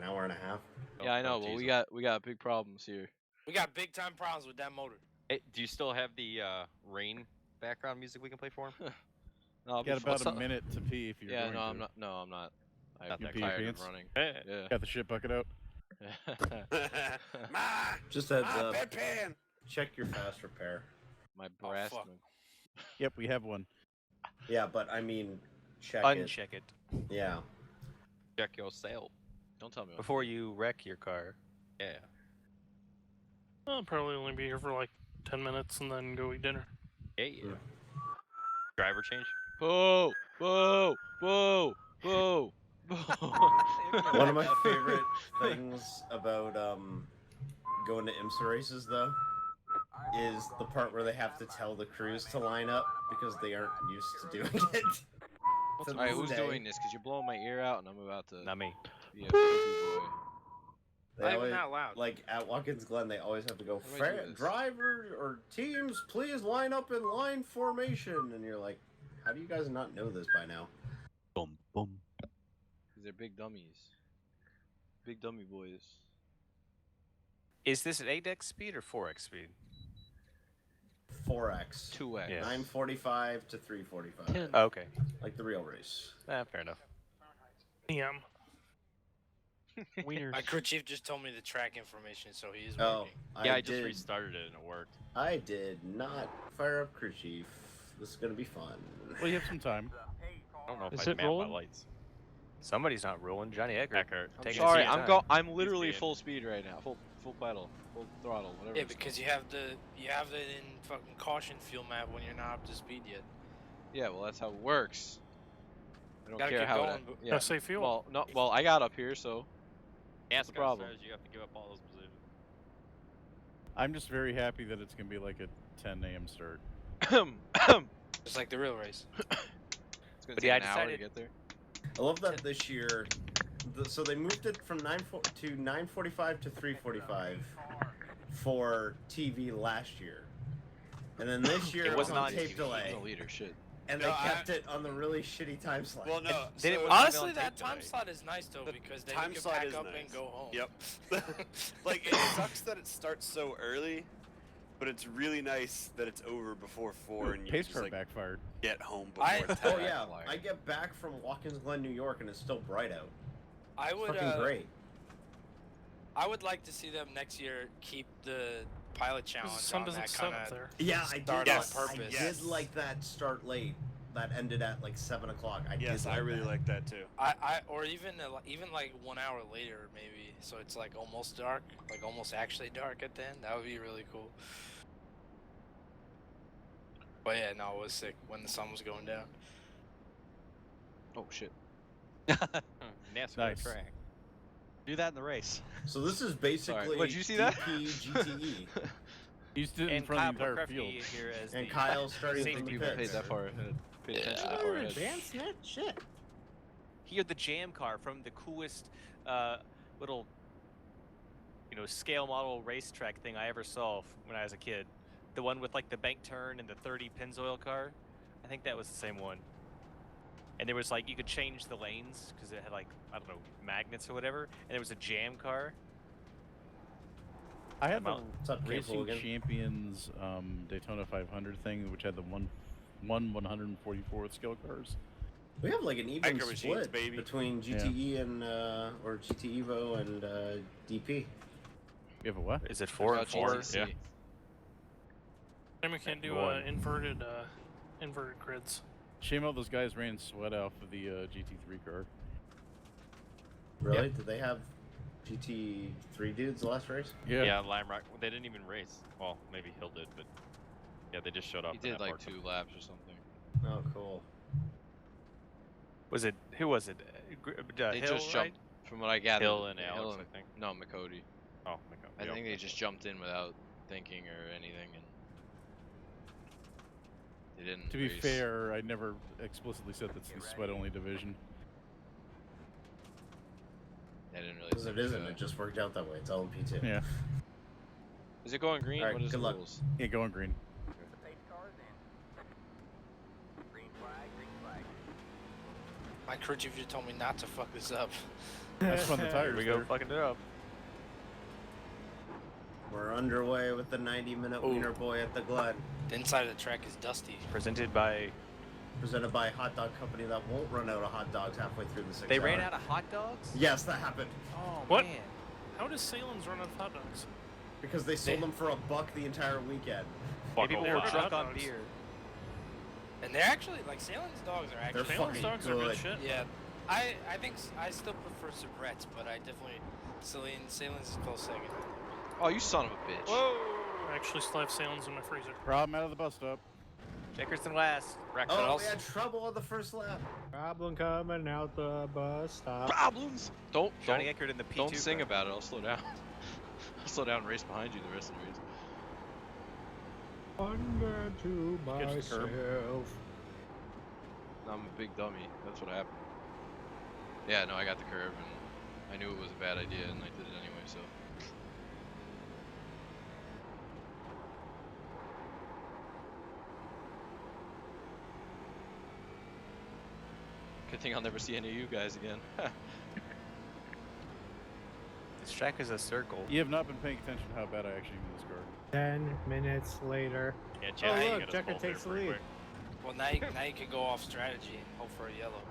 hour and a half. Yeah, I know, but we got big problems here. We got big time problems with that motor. Hey, do you still have the rain background music we can play for him? No, Got about a minute to pee if you're going to. I'm not. No, I'm not. I'm You pee tired your of pants? running. Yeah. Got the shit bucket out. Just heads up. Bedpan! Check your fast repair. My breast. fuck. Yep, we have one. Yeah, but I mean, check Uncheck it. Yeah. Check yourself Don't tell me. Before you wreck your car. Yeah. I'll probably only be here for like 10 minutes and then go eat dinner. Yeah. Driver change. Whoa! Whoa! Whoa! Whoa! One of my favorite things about going to IMSA races, though, is the part where they have to tell the crews to line up because they aren't used to doing it. Alright, who's doing this? Because you're blowing my ear out and I'm about to... Not me. be a poopy boy. They always, not loud. like at Watkins Glen, they always have to go, How do I do this? driver or teams, please line up in line formation. And you're like, how do you guys not know this by now? Boom, boom. Because they're big dummies. Big dummy boys. Is this at 8x speed or 4x speed? 4x. 2x. Yeah. 945 to 345. Oh, okay. Like the real race. Fair enough. PM. Wieners. My crew chief just told me the track information, so he is Oh, working. I just restarted it and it worked. I did not fire up crew chief. This is gonna be fun. Well, you have some time. I don't know if Is I it mapped rolling? my lights. Somebody's not rolling. Johnny Eckert. Eckert. I'm Taking sorry, his I'm time. I'm literally Speed. full speed right now. Full pedal. Full throttle. Whatever. Yeah, it's because you have it in fucking caution fuel map when you're not up to speed yet. called. Yeah, well that's how it works. I don't Gotta care keep how going, it. but- Yeah. Gotta save fuel. Well, no. Well, I got up here, so. What's the problem? You have to give up all those positions. I'm just very happy that it's gonna be like a 10 a.m. start. Just like the real race. It's gonna But take yeah, I an hour to decided- get there. I love that this year. So they moved it from 945 to 345 for TV last year, and then this year It it was was not on tape TV. delay, The leader, shit. and No, they kept it on the really shitty time slot. Well, no. Then it so- was- Honestly, on that tape time delay. slot is nice though The because then time you can slot pack is up nice. and go home. Yep. Like, it sucks that it starts so early, but it's really nice that it's over before 4 and you Pace just, car like, backfired. get home before I- 10. Oh yeah, Flyer. I get back from Watkins Glen, New York, and it's still bright out. I would. Fucking great. I would like to see them next year keep the pilot challenge The sun on doesn't that set kind up of. there. Yeah, I did. Start Yes. on I purpose. did like that start late. That ended at like 7 o'clock. Yes, did I really that. like that too. Or even like 1 hour later maybe, so it's like almost dark, like almost actually dark at the end. That would be really cool. But yeah, no, it was sick when the sun was going down. Oh shit. NASCAR Nice. track. Do that in the race. So this is basically Wait, did you see that? DP GTE, You stood in And front Kyle of the entire McCarthy field. here as and the Kyle starting safety from the people Paid pits. that far ahead. Paid attention that far ahead. Shit. Here, the jam car from the coolest little, scale model racetrack thing I ever saw when I was a kid. The one with like the bank turn and the 30 Pennzoil car. I think that was the same one. And there was like you could change the lanes because it had like magnets or whatever. And there was a jam car. I had the What's up, Camp Racing Hooligan? Champions Daytona 500 thing, which had the one 144th scale cars. We have like an even Micro machines, split baby. between GTE and or GT Evo and DP. You have a what? Is it 4 and 4? GTC. Yeah. And we can't do One. inverted grids. Shame all those guys ran sweat off of the GT3 car. Really? Did they have GT3 dudes the last race? Yeah, Lime Rock. They didn't even race. Well, maybe Hill did, but yeah, they just showed up. He in did that like part. 2 laps or something. Oh, cool. Who was it? They Hill, just right? jumped, from what I gathered. Hill and yeah, Alex, I think. No, McCody. Oh, my God. I Yeah, think they okay. just jumped in without thinking or anything, and they didn't. To be race. fair, I never explicitly said that's the sweat-only division. They didn't really. Because it think, isn't. It just worked out that way. It's LMP2. Yeah. Is it going green? Alright, What is good the luck. rules? Yeah, going green. My crew chief just told me not to fuck this up. That's when the Here tires we go, there. fucking it up. We're underway with the 90-minute Ooh. Wienerboi at the Glen. The inside of the track is dusty. Presented by. Presented by a hot dog company that won't run out of hot dogs halfway through the 6 They hour. ran out of hot dogs? Yes, that happened. Oh, What? man. How does Salem's run out of hot dogs? Because they sold them for $1 the entire weekend. Maybe people They're were hot drunk on dogs. beer. And they're actually, like, Salem's dogs are They're actually... Salem's fucking dogs are good good. shit. Yeah, I think I still prefer Sabrett's, but I definitely... Salem's is close second. Oh, you son of a bitch. Whoa! I actually still have Salem's in my freezer. Problem out of the bus stop. Jackerson last. Oh, we had trouble on the first lap. Problem coming out the bus stop. Problems. Don't Johnny Eckert in the P2. don't sing car. about it. I'll slow down. I'll slow down and race behind you the rest of the race. Wonder to Get to the curb. myself. I'm a big dummy. That's what happened. Yeah, no, I got the curve and I knew it was a bad idea and I did it anyway. So. Good thing I'll never see any of you guys again. This track is a circle. You have not been paying attention to how bad I actually am in this car. 10 minutes later. Yeah, Oh, Chad, you look, got us Checker both there takes the pretty lead. quick. Well, now you can go off strategy and hope for a yellow.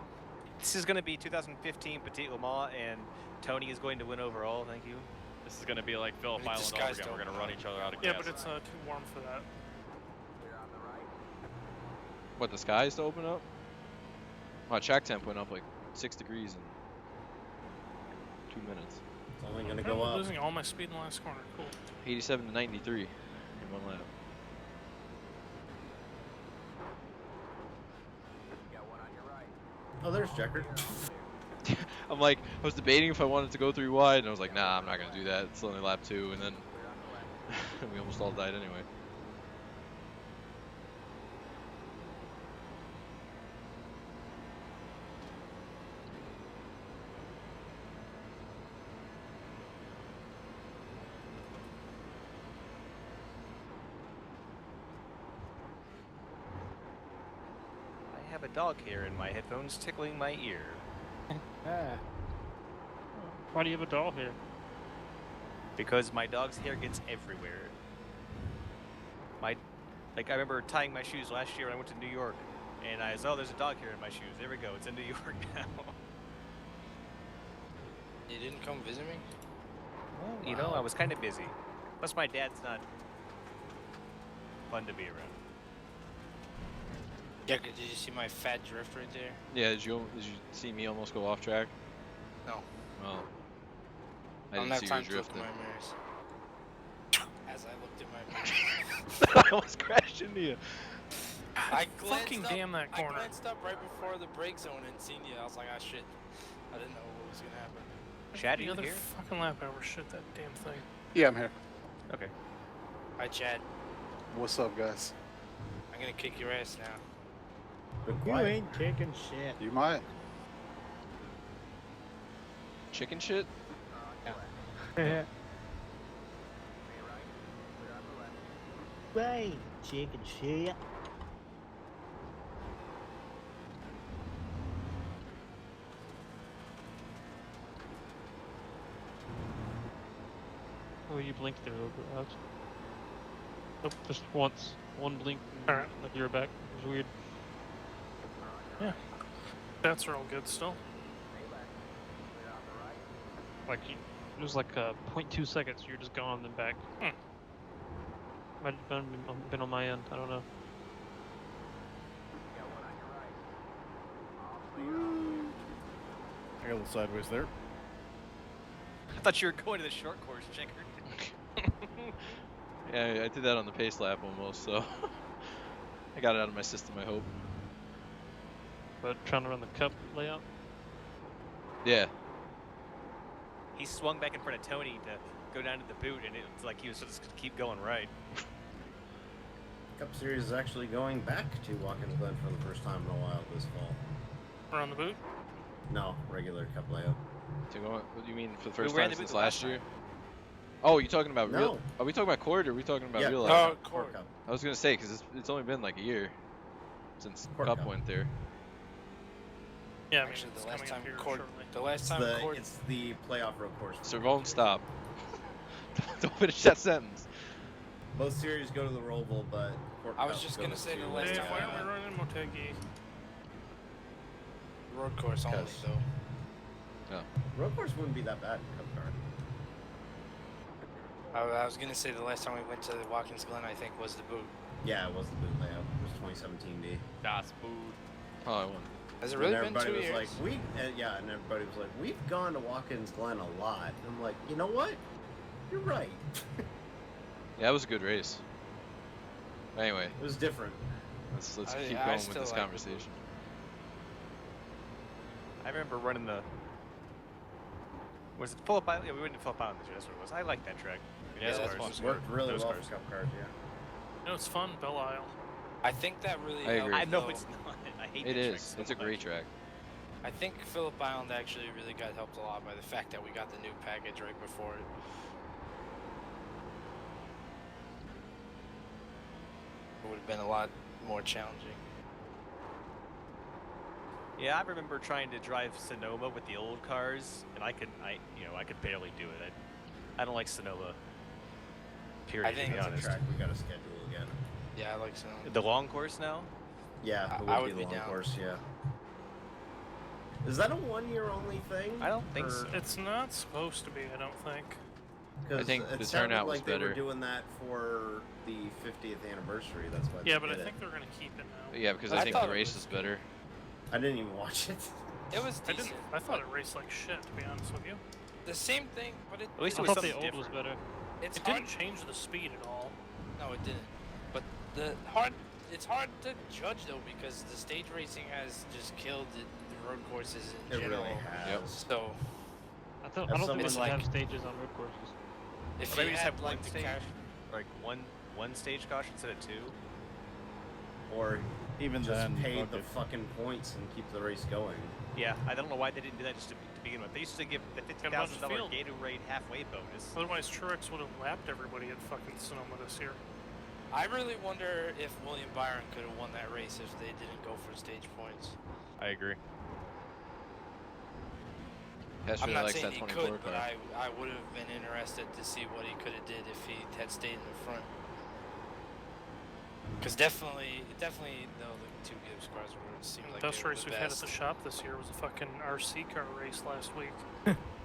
This is going to be 2015 Petit Le Mans, and Tony is going to win overall. Thank you. This is gonna be like Phillip Like, Island this over guy's again. We're dope. gonna run each other out of Yeah, gas. but it's too warm for that. What, the skies to open up? My track temp went up like 6 degrees in 2 minutes. It's only gonna I'm go up. losing all my speed in the last corner. Cool. 87 to 93 in 1 lap. Oh, there's Checker. I'm like, I was debating if I wanted to go 3 wide, and I was like, nah, I'm not gonna do that. It's only lap 2, and then we almost all died anyway. I have a dog hair in my headphones tickling my ear. Ah, Why do you have a doll here? Because my dog's hair gets everywhere. Like, I remember tying my shoes last year when I went to New York, and I said, oh, there's a dog hair in my shoes. There we go. It's in New York now. You didn't come visit me? Well, you know, I was kind of busy. Plus, my dad's not fun to be around. Yeah, did you see my fat drift right there? Yeah, did you see me almost go off track? No. Oh. I don't didn't have see time you to look drifting. in my mirrors. As I looked in my mirrors. I almost crashed into you. I Fucking glanced up, damn that corner. I glanced up right before the brake zone and seen you. I was like, ah, shit. I didn't know what was gonna happen. Chad, are The you other here? fucking lap hour. Shit, that damn thing. Yeah, I'm here. Okay. Hi, Chad. What's up, guys? I'm gonna kick your ass now. Been you quiet. ain't kicking shit. You might. Chicken shit? Right, chicken shit. Oh, you blinked there a little bit, Alex. Nope, just once. One blink, and Alright. like you're back. It was weird. Stats are all good still. Like, it was like 0.2 seconds, you're just gone, then back. Might have been on my end, I don't know. I got a little sideways there. I thought you were going to the short course, Checker. Yeah, I did that on the pace lap almost, so I got it out of my system, I hope. But trying to run the cup layout. Yeah. He swung back in front of Tony to go down to the boot, and it was like he was just going to keep going right. Cup Series is actually going back to Watkins Glen for the first time in a while this fall. Around the boot. No, regular Cup layout. To go, what do you mean for the first ran time the since boot last last year? Oh, you talking about real? No. Are we talking about court or are we talking about Yeah, real Cork life? Cup, Oh, Cork Cork. Cup. I was gonna say because it's only been like a year since Cork Cup Cup. went there. Yeah, I mean, Actually, it's the last coming time up here court, shortly. the last It's time the, court, it's the playoff road course. Sir, won't stop. Don't finish that sentence. Both series go to the Roval, but Court I was Cup just gonna goes say to the last Dave, time why we aren't we running Motegi? road course only Because- though. Road course wouldn't be that bad in Cup Car. I was gonna say the last time we went to Watkins Glen, I think, was the boot. Yeah, it was the boot layout. It was 2017D. Das Boot. Oh, I won. Has it And really been everybody 2 was years? like, yeah, and everybody was like, we've gone to Watkins Glen a lot. And I'm like, you know what? You're right. Yeah, that was a good race. Anyway, It was different. let's I keep going with still this like the conversation. I remember running the. Was it Phillip Island? Yeah, we went to Phillip Island this year. That's what it was. I like that track. Yeah, Those that's cars fun. was Worked really those well cars. for Cup Cars, yeah. You know, it's fun, Belle Isle. I think that really I helped. agree. I know though. it's not. I hate It that track is. so It's a great much. track. I think Phillip Island actually really got helped a lot by the fact that we got the new package right before it. It would have been a lot more challenging. Yeah, I remember trying to drive Sonoma with the old cars, and I could barely do it. I don't like Sonoma. Period. I think to be That's a honest. track we gotta schedule again. Yeah, I like so. The long course now. Yeah, it I would would be be the long down. course, yeah. Is that a 1 year only thing? I don't think so. It's not supposed to be, I don't think. Because I think it the sounded turnout was like they were better. doing that for the 50th anniversary. That's why. Yeah, they but I did think they're gonna keep it now. Yeah, because I I think thought the it race was is better. it. I didn't even watch it. It was I decent. didn't. I thought it raced like shit, to be honest with you. The same thing, but it. At least I it was thought the something old was different. better. It's It hard. didn't change the speed at all. No, it didn't. But it's hard to judge though because the stage racing has just killed the road courses in It general. really has. Yep. So I As don't think someone they should like- have stages on road courses. if Or maybe you just had have like one the stage, cash, like one stage caution instead of two. Or Even just then, pay fuck the it. fucking points and keep the race going. Yeah, I don't know why they didn't do that just to begin with. They used to give the $50,000 field. Gatorade halfway bonus. Otherwise, Truex would have lapped everybody at fucking Sonoma this year. I really wonder if William Byron could have won that race if they didn't go for stage points. I agree. Cash I'm really not likes saying that he 24 could, but car. I would have been interested to see what he could have did if he had stayed in the front. Because definitely, though, the two Gibbs cars were seemed like the best they were race the we've had at best. the shop this year was a fucking RC car race last week.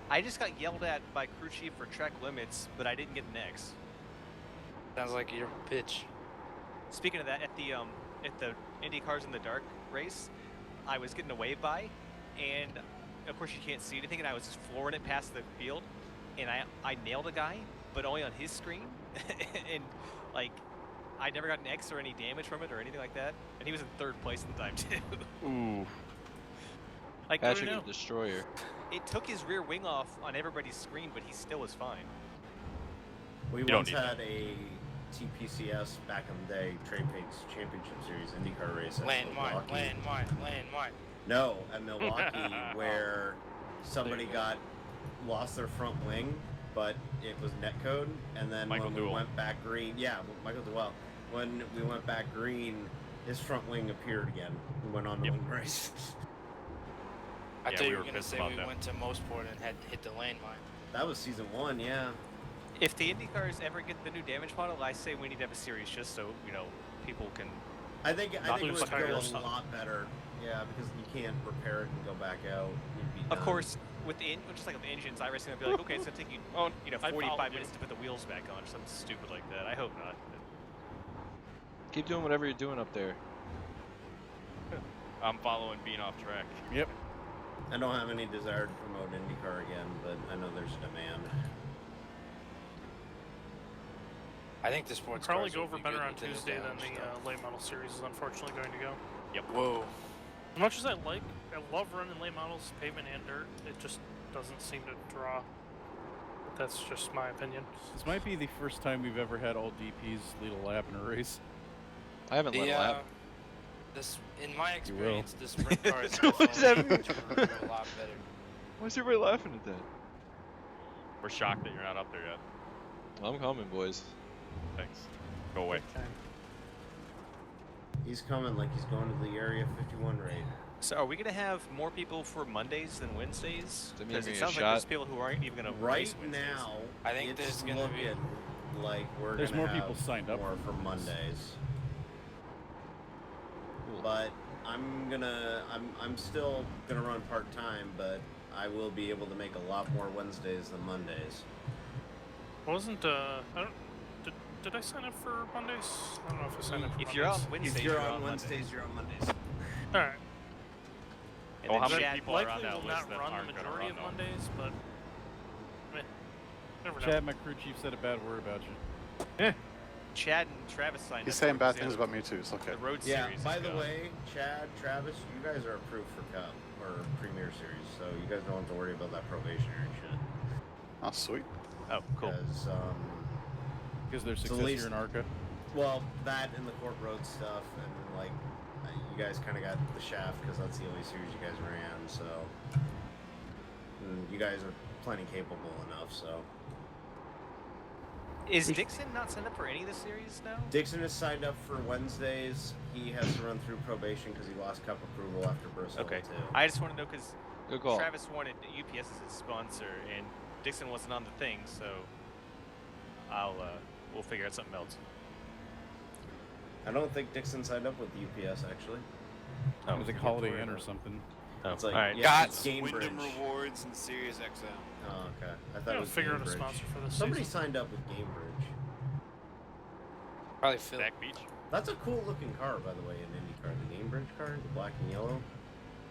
I just got yelled at by crew chief for track limits, but I didn't get an X. Sounds like your bitch. Speaking of that, at the Indy Cars in the Dark race, I was getting a wave by, and of course you can't see anything, and I was just flooring it past the field, and I nailed a guy, but only on his screen, and like I never got an X or any damage from it or anything like that, and he was in third place at the time too. Ooh. Like Patrick the Destroyer. it took his rear wing off on everybody's screen, but he still was fine. We don't once need had a TPCS back in the day, Trade Pates Championship Series IndyCar race at Land mine, Milwaukee. land mine. No, at Milwaukee, where somebody lost their front wing, but it was netcode, and then Michael when we Duell. went back green, yeah, Michael Duell. When we went back green, his front wing appeared again. We went on the Yep. wing race. I Yeah, thought we you were were gonna pissed say about we that. went to Mosport and had hit the landmine. That was season 1, yeah. If the Indy Cars ever get the new damage model, I say we need to have a series just so people can. I think it Not would lose go tires. a lot better. Yeah, because you can't repair it and go back out. You'd be Of done. course, with just like with the engines, iRacing would be like, okay, it's gonna take you, Oh, I 45 followed minutes to put the wheels back on, or something stupid like that. I hope not. Keep doing whatever you're doing up there. I'm following being off track. Yep. I don't have any desire to promote IndyCar again, but I know there's a demand. I think the sports Probably cars go would over be better good on with the Tuesday than damage the stuff. late model series is unfortunately going to go. Whoa. As much as I love running late models, pavement and dirt, it just doesn't seem to draw. But that's just my opinion. This might be the first time we've ever had all DPs lead a lap in a race. I haven't let a lap. This, in my You will. experience, the sprint car is What does that definitely a lot better. Why is everybody laughing at that? We're shocked that you're not up there yet. I'm coming, boys. Thanks. Go away. He's coming like he's going to the Area 51 raid. So are we gonna have more people for Mondays than Wednesdays? Does that mean Because I'm it gonna sounds get like there's shot? people who aren't even gonna Right race Wednesdays. now, I think it's there's gonna be- looking like we're There's gonna more have people signed up more for for Mondays. But I'm still gonna run part time, but I will be able to make a lot more Wednesdays than Mondays. Wasn't I don't. Did I sign up for Mondays? I don't know if I signed up for If you're on Mondays. Wednesdays, If you're on on Mondays. Wednesdays, you're on Mondays. All right. And Well, then how many Chad, people are on Likely that will list not that run aren't the gonna majority run of them? Mondays, but never know. Chad, my crew chief said a bad word about you. Chad and Travis signed He's up saying for it bad 'cause things the- about me too. It's okay. The road Yeah. series. By is the gone. way, Chad, Travis, you guys are approved for Cup or Premier Series, so you guys don't have to worry about that probationary shit. Oh, sweet. Oh, cool. Because their So at success least- here in ARRCA. Well, that and the Court Road stuff, and like, you guys kind of got the shaft because that's the only series you guys ran. So, and you guys are plenty capable enough. So, Is Dixon not signed up for any of the series now? Dixon is signed up for Wednesdays. He has to run through probation because he lost Cup approval after Bristol Okay. too. I just want to know because Good call. Travis wanted UPS as his sponsor, and Dixon wasn't on the thing, so we'll figure out something else. I don't think Dixon signed up with UPS actually. It was like Holiday worry Inn or about it. something. Oh, It's like, all right. yeah, Got it's Game Wyndham Bridge. Rewards and Sirius XM. Oh, okay. I thought Gotta it was figure out a Gamebridge. sponsor for this Somebody season. signed up with Gamebridge. Probably Phil. Back Beach. That's a cool looking car, by the way, in IndyCar. The Gamebridge car, the black and yellow.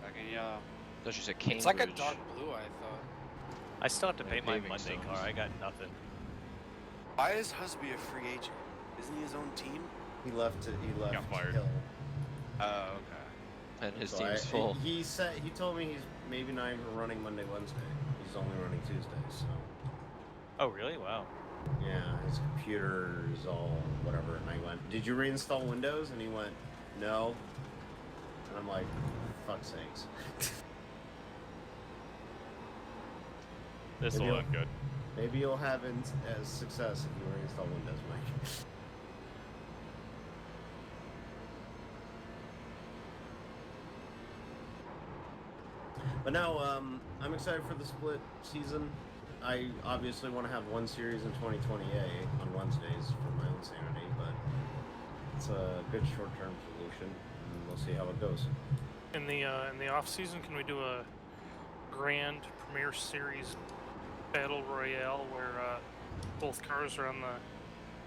Back in yellow. Thought you said Cambridge. It's like a dark blue, I thought. I still have to Like paint my paving Monday stones. car. I got nothing. Why is Husby a free agent? Isn't he his own team? He left. He left. Got fired. Hill. Oh, okay. And his So team's full. He said. He told me he's maybe not even running Monday, Wednesday. He's only running Tuesdays. So Oh, really? Wow. yeah, his computer is all whatever. And I went, "Did you reinstall Windows?" And he went, "No." And I'm like, "Fuck sakes." This Maybe will I'll- end good. Maybe you'll have as success if you reinstall Windows, Mike. But no, I'm excited for the split season. I obviously want to have one series in 2020A on Wednesdays for my own sanity, but it's a good short-term solution, and we'll see how it goes. In the off season, can we do a Grand Premier Series battle royale where both cars are on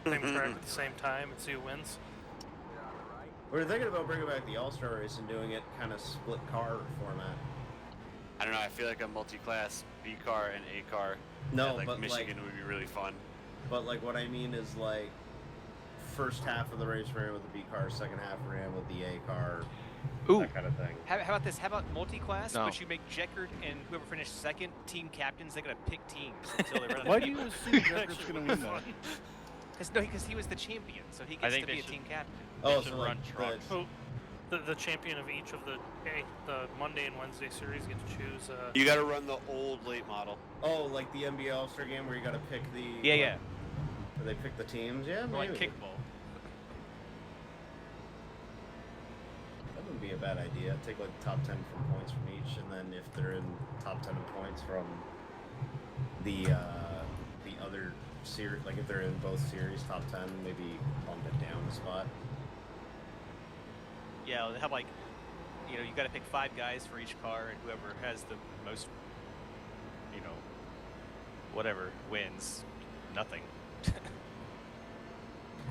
the same track at the same time and see who wins? We're thinking about bringing back the All-Star race and doing it kind of split car format. I don't know. I feel like a multi-class B car and A car No, at like but Michigan would be really fun. But like what I mean is like first half of the race ran with the B car, second half ran with the A car, Ooh. that kind of thing. How about this? How about multi-class? No. But you make Jeckard and whoever finished second team captains. They gotta pick teams until they run. Why do you assume Jeffrey's going to win that? Because he was the champion, so he I gets think to be they a should- team captain. Oh, should so like run trucks. So the champion of each of the Monday and Wednesday series get to choose. You got to run the old late model. oh, like the NBA All-Star game where you got to pick the Yeah. where they pick the teams. Yeah, Or like maybe. kickball. That wouldn't be a bad idea. Take like top 10 from points from each, and then if they're in top 10 of points from the other series, like if they're in both series top 10, maybe bump it down a spot. Yeah, they have like, you got to pick 5 guys for each car, and whoever has the most, whatever wins, nothing.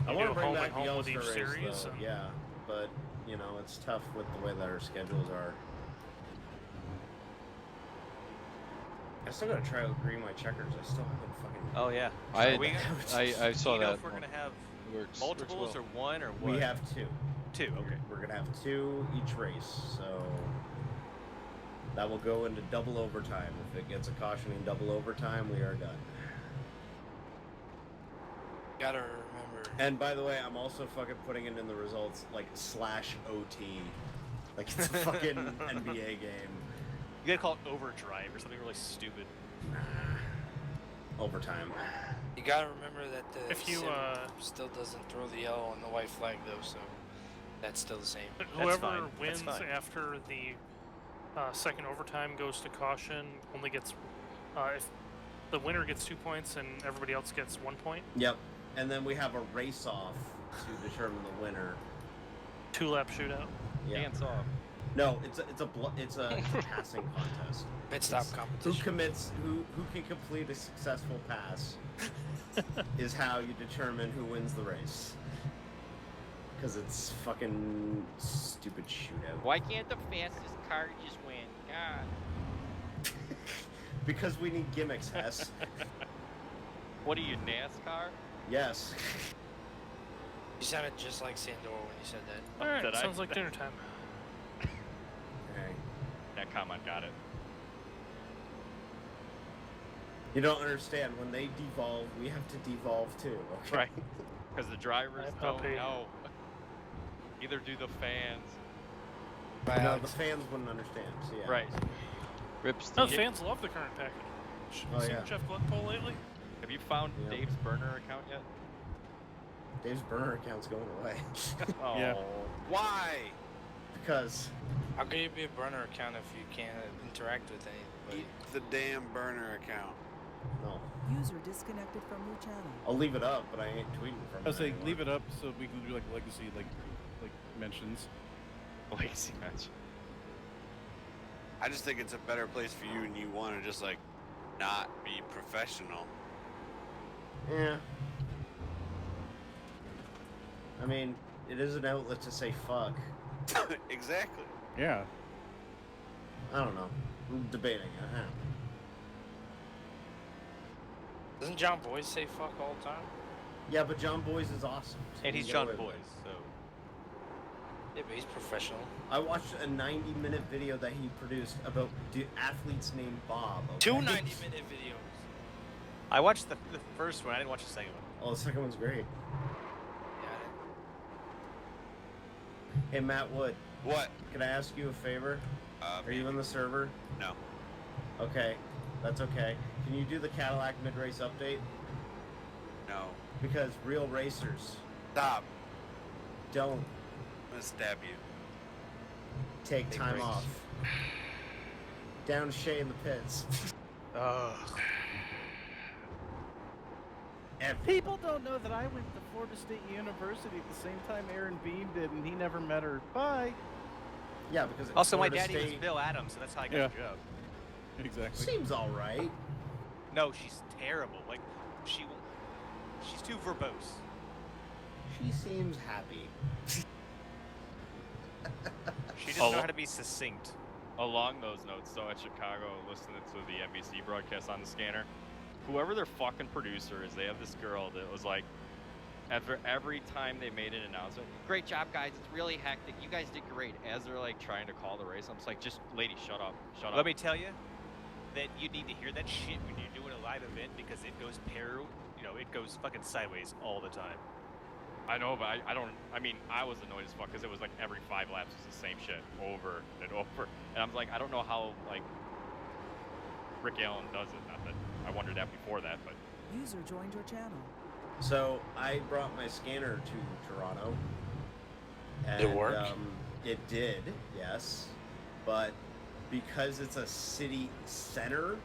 I You want do to bring home back and home the with All-Star each race, series, though. and- Yeah, but it's tough with the way that our schedules are. I still gotta try to agree my checkers. I still haven't fucking. Oh yeah. I Are we I saw do you know that. if we're gonna have Works multiples well. or one or what? We have 2. 2. Okay. We're gonna have 2 each race, so that will go into double overtime. If it gets a caution in double overtime, we are done. Gotta remember. And by the way, I'm also fucking putting it in the results like /OT, like it's a fucking NBA game. You gotta call it overdrive or something really stupid. Overtime. You gotta remember that the If you, sim still doesn't throw the yellow and the white flag though, so that's still the same. Whoever fine. That's wins fine. after the second overtime goes to caution. Only gets if the winner gets 2 points and everybody else gets 1 point. Yep. And then we have a race off to determine the winner. 2-lap shootout. Yeah. Dance off. No, it's a passing contest. Pit stop competition. Who can complete a successful pass is how you determine who wins the race. Because it's fucking stupid shootout. Why can't the fastest car just win? God. Because we need gimmicks, S. What are you, NASCAR? Yes. You sounded just like Sandor when you said that. All right, Did I? sounds like dinner time. Okay. That comment got it. You don't understand. When they devolve, we have to devolve too. Okay? Right. Because the drivers That don't puppy. know. Either do the fans. No, the fans wouldn't understand. So yeah. Right. Rips No, the fans love the current package. Oh, Seen yeah. Jeff Glen pull lately? Have you found Yeah. Dave's burner account yet? Dave's burner account's going away. Oh. Yeah. Why? Because How can you be a burner account if you can't interact with anybody? Eat the damn burner account. no, User disconnected from your channel. I'll leave it up, but I ain't tweeting from I was it saying, anymore. leave it up so we can do like legacy, like mentions. Legacy match. I just think it's a better place for you, and you want to just like not be professional. Yeah. I mean, it is an outlet to say fuck. Exactly. Yeah. I don't know. I'm debating it. I don't know. Doesn't John Boyce say fuck all the time? Yeah, but John Boyce is awesome. so And you he's get John away with Boyce, it. so. Yeah, but he's professional. I watched a 90-minute video that he produced about athletes named Bob. Okay? 2 90-minute videos. I watched the first one. I didn't watch the second one. Oh, the second one's great. Yeah. Hey, Matt Wood, What? can I ask you a favor? Are you in the server? No. Okay, that's okay. Can you do the Cadillac mid-race update? No. Because real racers Stop. don't I'm gonna stab you. take Take time breaks. off. Down Shay in the pits. Ugh. People don't know that I went to Florida State University at the same time Aaron Bean did, and he never met her. Bye. Yeah, because at Also, Florida my daddy was State Bill Adams, so that's how I got Yeah. the job. Exactly. seems all right. No, she's terrible. Like, she's too verbose. She seems happy. She doesn't know how to be succinct. Along those notes, though, at Chicago, listening to the NBC broadcast on the scanner, whoever their fucking producer is, they have this girl that was like, after every time they made an announcement, Great job, guys. It's really hectic. You guys did great. as they're like trying to call the race, I'm just like, just lady, shut up, shut up. Let me tell you that you need to hear that shit when you're doing a live event because it goes it goes fucking sideways all the time. I know, but I don't. I mean, I was annoyed as fuck because it was like every 5 laps was the same shit over and over, and I'm like, I don't know how like Rick Allen does it. Not that I wondered that before that, but User joined your channel. So I brought my scanner to Toronto. And, Did it work? It did, yes. But because it's a city center,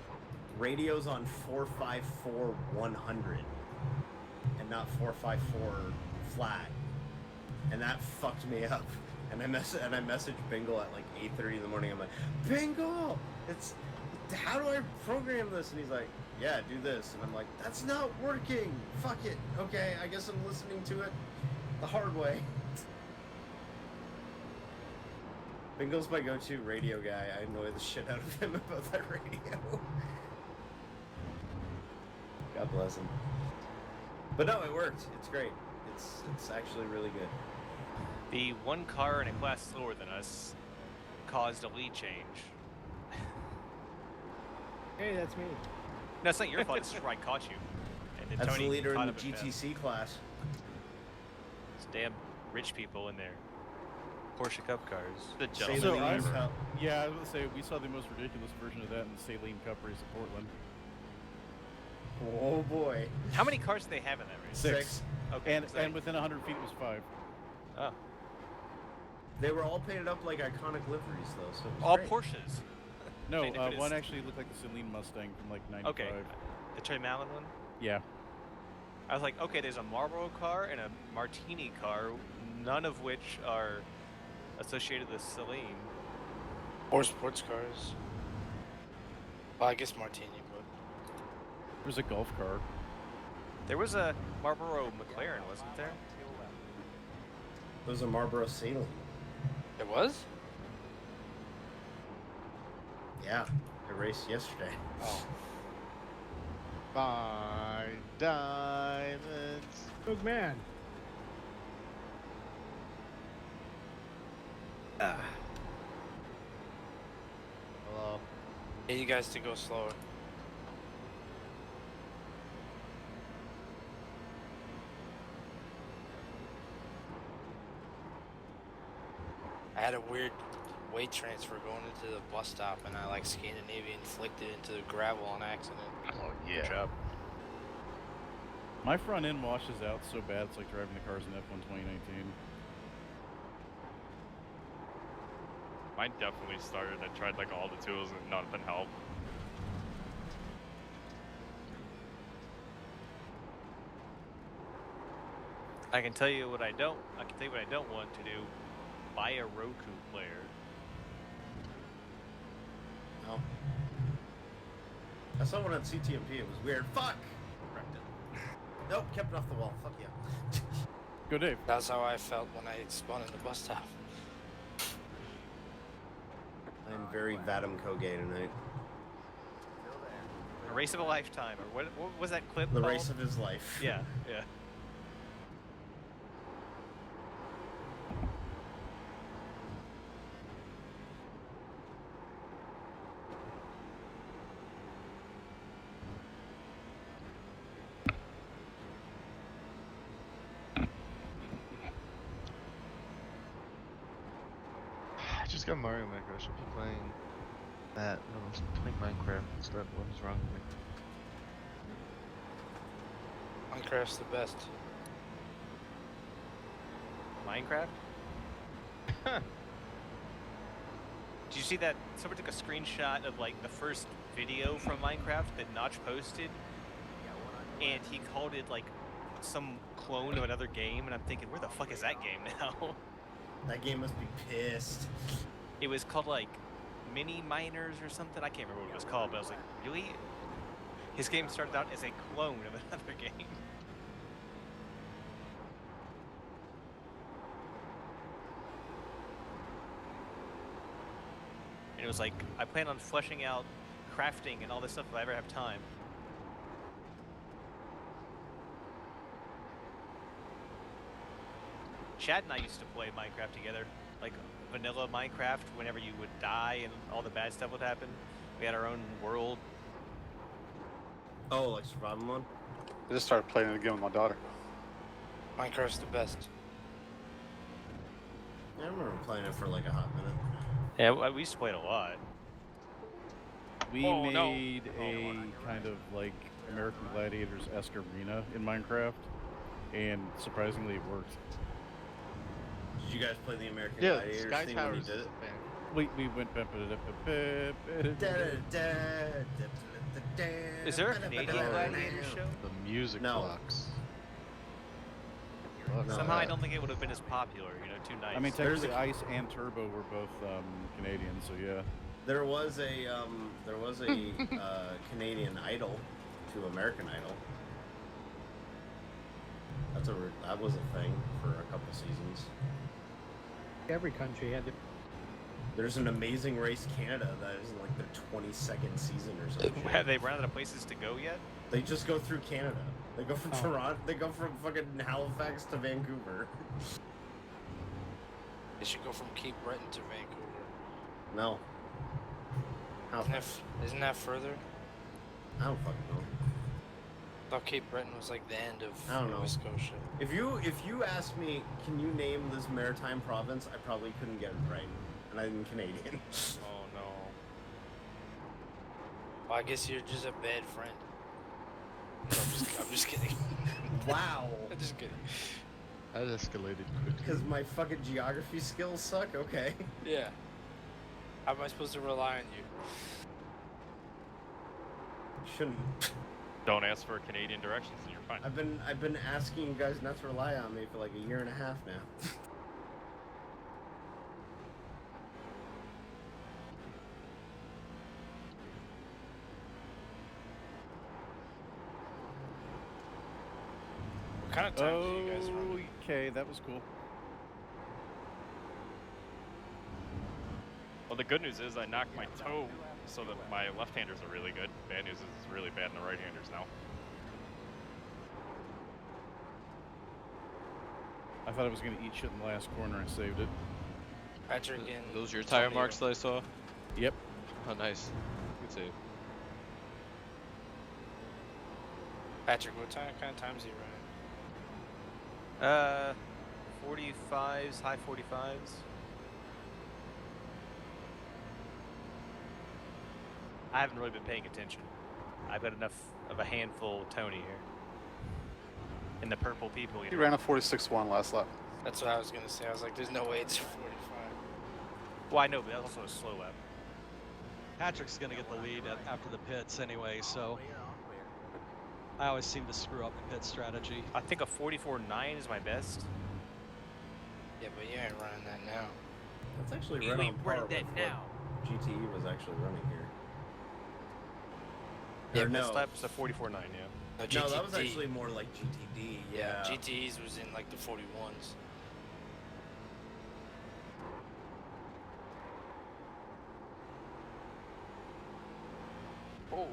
radio's on 454 100 and not 454 flat. And that fucked me up. And I messaged Bingle at like 8:30 in the morning. I'm like, Bingle, how do I program this? And he's like, yeah, do this. And I'm like, that's not working. Fuck it. Okay, I guess I'm listening to it the hard way. Bingle's my go-to radio guy. I annoy the shit out of him about that radio. God bless him. But no, it worked. It's great. It's actually really good. The one car in a class slower than us caused a lead change. Hey, that's me. No, it's not your fault. It's just where I caught you. And then That's Tony the leader in caught the up and fast. GTC class. It's damn rich people in their Porsche Cup cars. the Say gentleman the So least. driver. Yeah, I was gonna say we saw the most ridiculous version of that in the Saline Cup race at Portland. Oh boy. How many cars do they have in that race? 6. Okay. And within 100 feet was 5. Oh. They were all painted up like iconic liveries, though, so it was All great. Porsches. No, Painted for one this. actually looked like the Celine Mustang from like '95. Okay, the Trey Malin one. Yeah. I was like, okay, there's a Marlboro car and a Martini car, none of which are associated with Celine. Or sports cars. Well, I guess Martini, but There's a golf car. There was a Marlboro McLaren, wasn't there? There was a Marlboro Saline. it was. Yeah, I raced yesterday. Oh, Fine diamonds. Big man. Hello. need you guys to go slower. I had a weird weight transfer going into the bus stop, and I like Scandinavian flicked it into the gravel on accident. Oh yeah. Good job. My front end washes out so bad it's like driving the cars in F1 2019. Mine definitely started. I tried like all the tools and nothing helped. I can tell you what I don't. I can tell you what I don't want to do. Buy a Roku player. No. I saw one on CTMP. It was weird. Fuck! Wrecked it. Nope, kept it off the wall. Fuck yeah. Go Dave. That's how I felt when I spun in the bus stop. I'm very Vadim Koge tonight. A race of a lifetime, or what was that clip The called? race of his life. Yeah, yeah. I just got Mario Maker. I should be playing that. No, I was playing Minecraft instead. What is wrong with me? Minecraft's the best. Minecraft? Did you see that? Someone took a screenshot of like the first video from Minecraft that Notch posted, and he called it like some clone of another game, and I'm thinking, where the fuck is that game now? That game must be pissed. It was called like Mini Miners or something. I can't remember what it was called, but I was like, really? His game started out as a clone of another game. And it was like, I plan on fleshing out crafting and all this stuff if I ever have time. Chad and I used to play Minecraft together, like vanilla Minecraft, whenever you would die and all the bad stuff would happen. We had our own world. Oh, like survival mode? I just started playing it again with my daughter. Minecraft's the best. Yeah, I remember playing it for like a hot minute. Yeah, we used to play it a lot. We Oh, no. made a kind of like American Gladiators-esque arena in Minecraft, and surprisingly it worked. Did you guys play the American Yeah, Gladiators Sky thing when you Towers did is it? a fan. We went Is there a Canadian Gladiator show? The music No. box. No. Somehow I don't think it would have been as popular, you know, too nice. I mean, There's technically, a- Ice and Turbo were both Canadian, so yeah. There was a Canadian Idol to American Idol. That was a thing for a couple seasons. Every country had to. There's an Amazing Race Canada that is in like their 22nd season or something. Have they run out of places to go yet? They just go through Canada. They go from Oh. Toronto. They go from fucking Halifax to Vancouver. They should go from Cape Breton to Vancouver. No. Halifax. Isn't that further? I don't fucking know. I thought Cape Breton was like the end of I don't know. Nova Scotia. If you asked me, can you name this maritime province? I probably couldn't get it right, and I'm Canadian. Oh no. Well, I guess you're just a bad friend. No, I'm just kidding. Wow. I'm just kidding. That escalated quickly. Because my fucking geography skills suck? Okay. Yeah. How am I supposed to rely on you? Shouldn't. Don't ask for Canadian directions and you're fine. I've been asking you guys not to rely on me for like a year and a half now. What kind of time do you guys run? Okay, that was cool. Well, the good news is I knocked my toe so that my left-handers are really good. Bad news is it's really bad in the right-handers now. I thought I was gonna eat shit in the last corner. I saved it. Patrick and Those are your tire Tony marks that I saw? Yep. Oh, nice. Good save. Patrick, what kind of times are you running? 45s, high 45s. I haven't really been paying attention. I've got enough of a handful of Tony here. And the purple people, you He know. ran a 46.1 last lap. That's what I was gonna say. I was like, there's no way it's 45. Well, I know, but that's also a slow lap. Patrick's gonna get the lead after the pits anyway, so I always seem to screw up the pit strategy. I think a 44.9 is my best. Yeah, but you ain't running that now. That's actually You right ain't on par running with that what now. GTE was actually running here. Yeah, Or best no. lap was a 44.9, yeah. No, No, that was GTD. actually more like GTD. Yeah, GTEs was in like the 41s.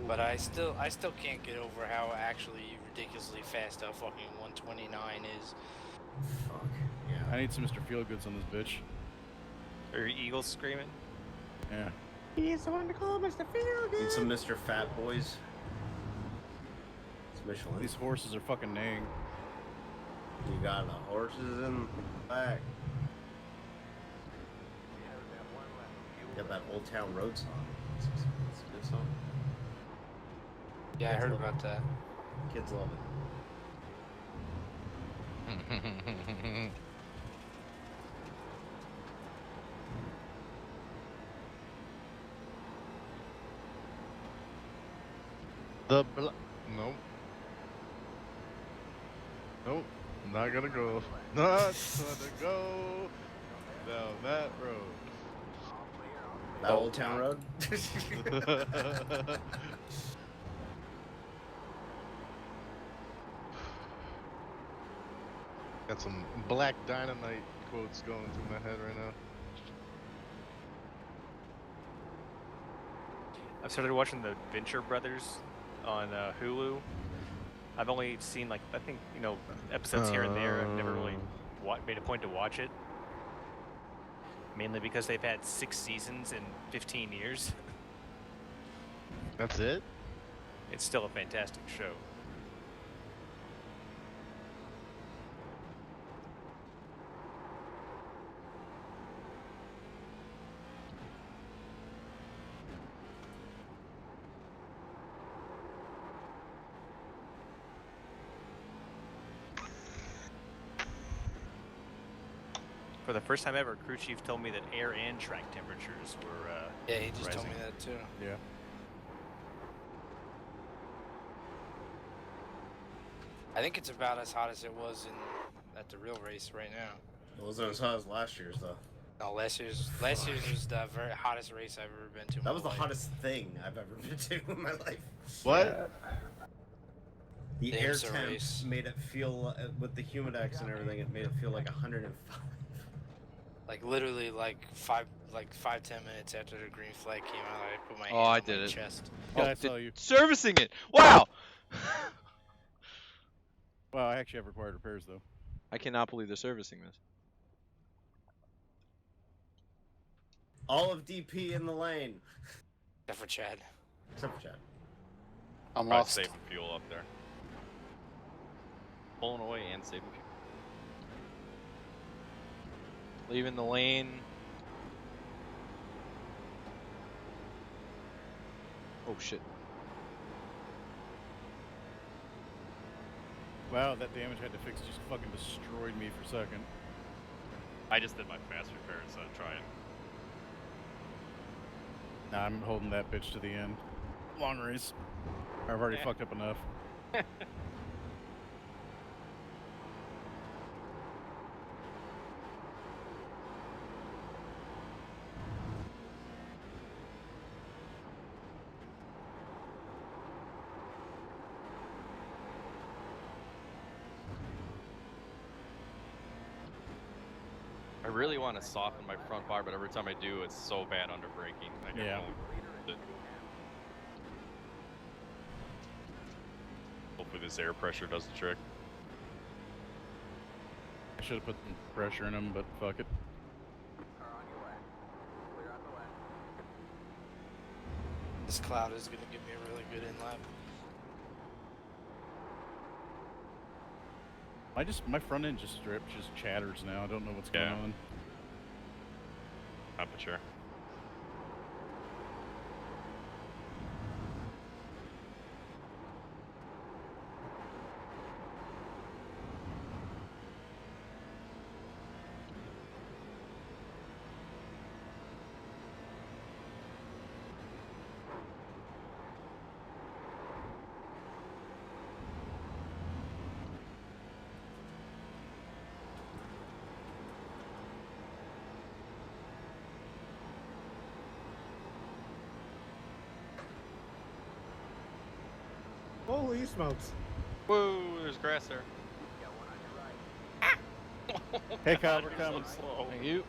But I still can't get over how actually ridiculously fast a fucking 129 is. Fuck. Yeah. I need some Mr. Feelgoods on this bitch. Are your Eagles screaming? Yeah. He's the one to call Mr. Feelgood. Need some Mr. Fat Boys. It's Michelin. These horses are fucking neighing. You got the horses in the back. Got that Old Town Road song. It's a good song. Yeah, I Kids heard love about that. Kids love it. Nope. Nope. Not gonna go. Not gonna go down that road. That Old Town Road? Got some Black Dynamite quotes going through my head right now. I've started watching the Venture Brothers on Hulu. I've only seen like, I think, you know, episodes here and there. I've never really made a point to watch it. Mainly because they've had 6 seasons in 15 years. That's it? It's still a fantastic show. For the first time ever, crew chief told me that air and track temperatures were Yeah, he just rising. told me that too. Yeah. I think it's about as hot as it was at the real race right now. It wasn't as hot as last year's though. No, last year's was the very hottest race I've ever been to. in That my was the life. hottest thing I've ever been to in my life. What? The The air IMSA temp race. made it feel, with the humidex and everything, it made it feel like 105. Like literally, like 5-10 minutes after the green flag came out, I put my hand Oh, I on did my it. chest. Yeah, I saw you. Servicing it. Wow. Well, I actually have required repairs though. I cannot believe they're servicing this. All of DP in the lane. Except for Chad. Except for Chad. I'm Probably lost. saving fuel up there. Pulling away and saving fuel. Leaving the lane. Oh shit. Wow, that damage I had to fix just fucking destroyed me for a second. I just did my fast repair instead of trying. Nah, I'm holding that bitch to the end. Long race. I've already fucked up enough. I really want to soften my front bar, but every time I do, it's so bad under braking. I get home. Hopefully this air pressure does the trick. I should have put some pressure in him, but fuck it. This cloud is gonna give me a really good in-lap. My front end just chatters now. I don't know what's going on. Temperature. Holy smokes. Whoa, there's grass there. Hey, Kyle, we're coming. So slow. Thank you.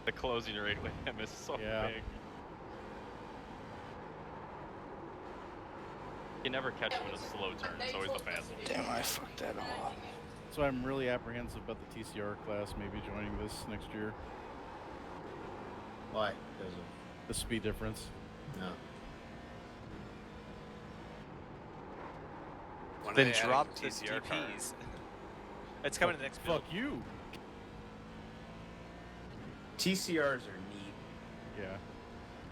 The closing rate with him is so big. You never catch him in a slow turn. It's always the fast one. Damn, I fucked that all up. So I'm really apprehensive about the TCR class maybe joining this next year. Why? Because of the speed difference. No. Then drop the DPs. It's coming to the next build. Fuck you. TCRs are neat. Yeah.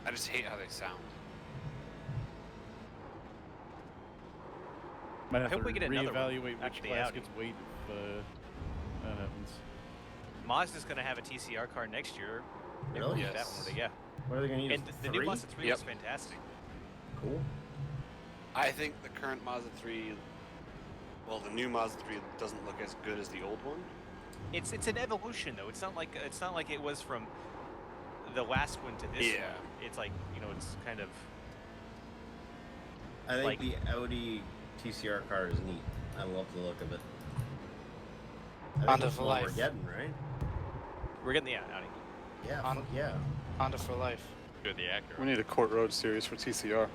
I just hate how they sound. Might have I hope to we get another one reevaluate which after the class Audi. gets weight if that happens. Mazda's going to have a TCR car next year. Maybe we'll Really? get that one, yeah. What are they going to use? And the new Mazda 3 is fantastic. Cool. I think the current Mazda 3, well, the new Mazda 3 doesn't look as good as the old one. It's an evolution though. It's not like it was from the last one to this one. It's like, it's kind of. I think like, the Audi TCR car is neat. I love the look of it. I think Honda that's for what life. we're getting, right? We're getting the Audi. Yeah, fuck yeah. Honda for life. Good, the Acura. We need a court road series for TCR.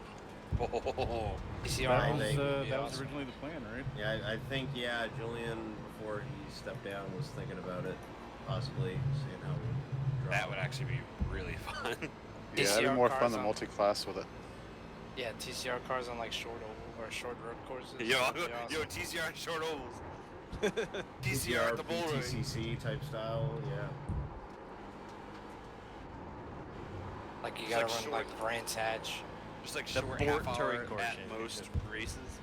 TCR. That was originally the plan, right? Yeah, I think, Julian, before he stepped down, was thinking about it, possibly, seeing how we That would actually be really fun. Yeah, it'd be more fun than multi-class with it. Yeah, TCR cars on like short oval or short road courses. Yo, That'd be awesome. yo, TCR short ovals. TCR at the bull ring. PTCC type style, yeah. Like you Just gotta like run short- like Brands Hatch. Just like The short Bort half touring hour course at championship. most races.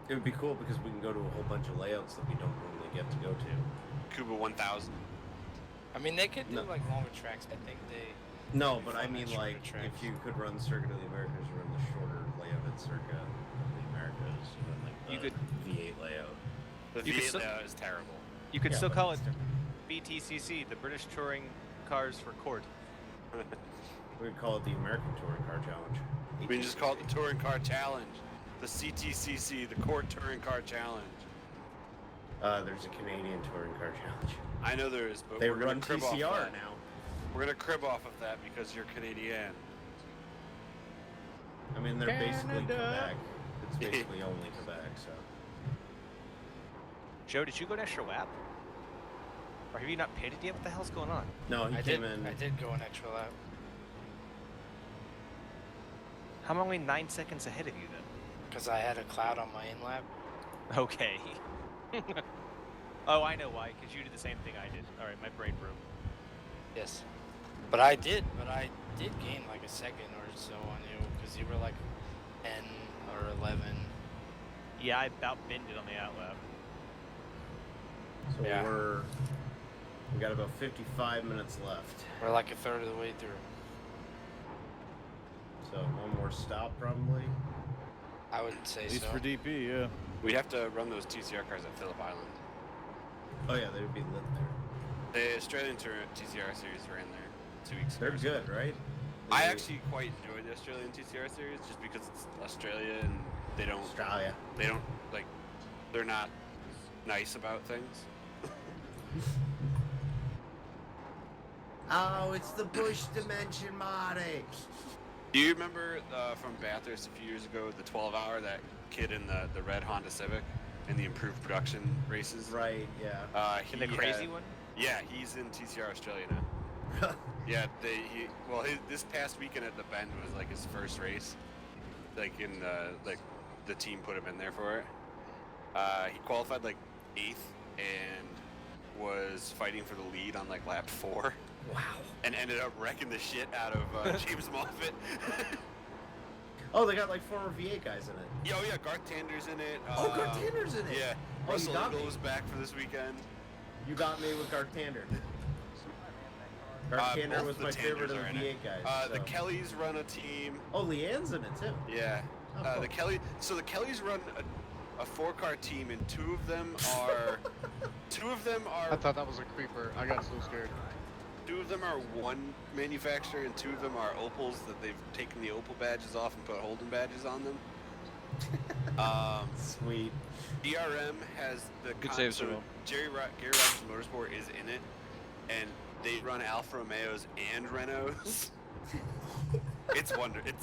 It would be cool because we can go to a whole bunch of layouts that we don't normally get to go to. Kuba 1000. I mean, they could do No. like longer tracks. I think they. No, but I Fun mean, shorter like, tracks. if you could run Circuit of the Americas, run the shorter layout at Circuit of the Americas, and then like the You could- V8 layout. The You could V8 still- layout is terrible. You could Yeah, still but call it BTCC, the British Touring Cars for Court. We'd call it the American Touring Car Challenge. We can just call it the Touring Car Challenge. The CTCC, the Court Touring Car Challenge. There's a Canadian Touring Car Challenge. I know there is, but They we're gonna run crib off TCR that. now. We're gonna crib off of that because you're Canadian. I mean, they're basically Canada. Quebec. It's basically only Quebec, so. Joe, did you go an extra lap? Or have you not pitted yet? What the hell's going on? No, he I came did. in. I did go an extra lap. I'm only 9 seconds ahead of you then. Because I had a cloud on my in lap. Okay. Oh, I know why. Because you did the same thing I did. All right, my brain broke. Yes. But I did gain like a second or so on you because you were like 10 or 11. Yeah, I about binned it on the outlap. So Yeah. we got about 55 minutes left. We're like a third of the way through. So one more stop probably. I would say At least so. for DP, yeah. We'd have to run those TCR cars at Phillip Island. Oh yeah, they would be lit there. The Australian Tour TCR series ran there 2 weeks ago. They're good, right? I actually quite enjoy the Australian TCR series just because it's Australia and they don't like, they're not nice about things. Oh, it's the Bush Dimension, Marty. Do you remember from Bathurst a few years ago, the 12-hour, that kid in the red Honda Civic in the improved production races? Right, yeah. In the crazy one? Yeah, he's in TCR Australia now. Yeah, this past weekend at the Bend was like his first race. Like the team put him in there for it. He qualified like 8th and was fighting for the lead on like lap 4. Wow. And ended up wrecking the shit out of James Moffitt. Oh, they got like former V8 guys in it. Oh yeah, Garth Tander's in it. Garth Tander's in it. Yeah. Oh, Russell you got Eagle me. was back for this weekend. You got me with Garth Tander. Garth Tander Both was the my favorite of Tanders the are in it. V8 guys. The Kellys run a team. Oh, Leanne's in it too. Yeah. Oh, The Kellys run a 4-car team, and two of them are I thought that was a creeper. I got so scared. 2 of them are one manufacturer, and 2 of them are Opals that they've taken the Opal badges off and put Holden badges on them. Sweet. DRM has the Good save, so Cyril. Gary Rogers Motorsport is in it, and they run Alfa Romeos and Renaults. It's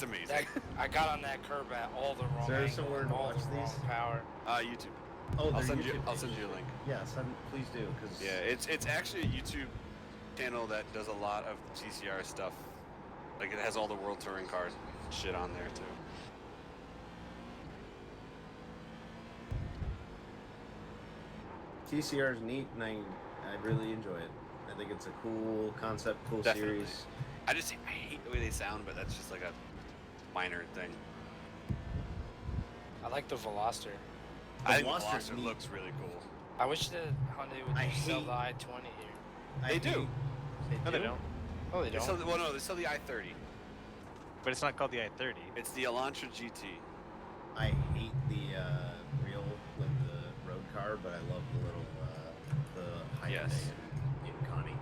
amazing. I got on that curb at all the wrong Is there angle, somewhere to all watch the wrong these? power. YouTube. Oh, I'll their send you YouTube a link. Yes, please do. Cause Yeah, it's actually a YouTube channel that does a lot of TCR stuff. Like it has all the World Touring cars and shit on there too. TCR is neat, and I really enjoy it. I think it's a cool concept, cool Definitely. series. I hate the way they sound, but that's just like a minor thing. I like the Veloster. I think the Veloster's Veloster neat. looks really cool. I wish the Hyundai would I sell hate- the i20 here. They do. No, they don't. Oh, they They don't. sell they sell the i30. But it's not called the i30. It's the Elantra GT. I hate the real, like the road car, but I love the little, the Hyundai Yes. in Connie.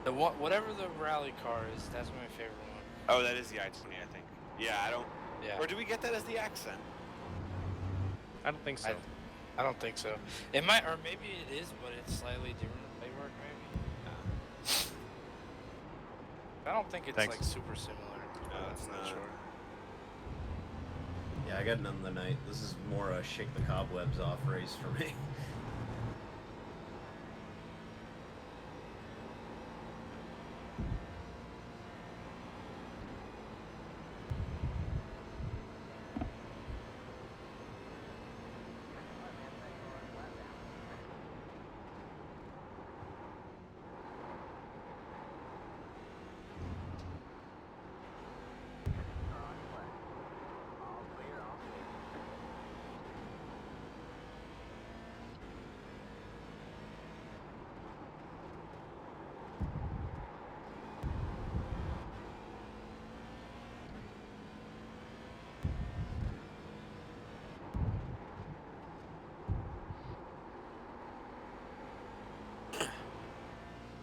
The whatever the rally car is, that's my favorite one. Oh, that is the i20, I think. Yeah, I don't. Yeah. Or do we get that as the accent? I don't think so. I don't think so. It might, or maybe it is, but it's slightly different paperwork, maybe. I don't think it's Thanks. like super similar. No, it's I'm not. sure. Yeah, I got none of the night. This is more a shake the cobwebs off race for me.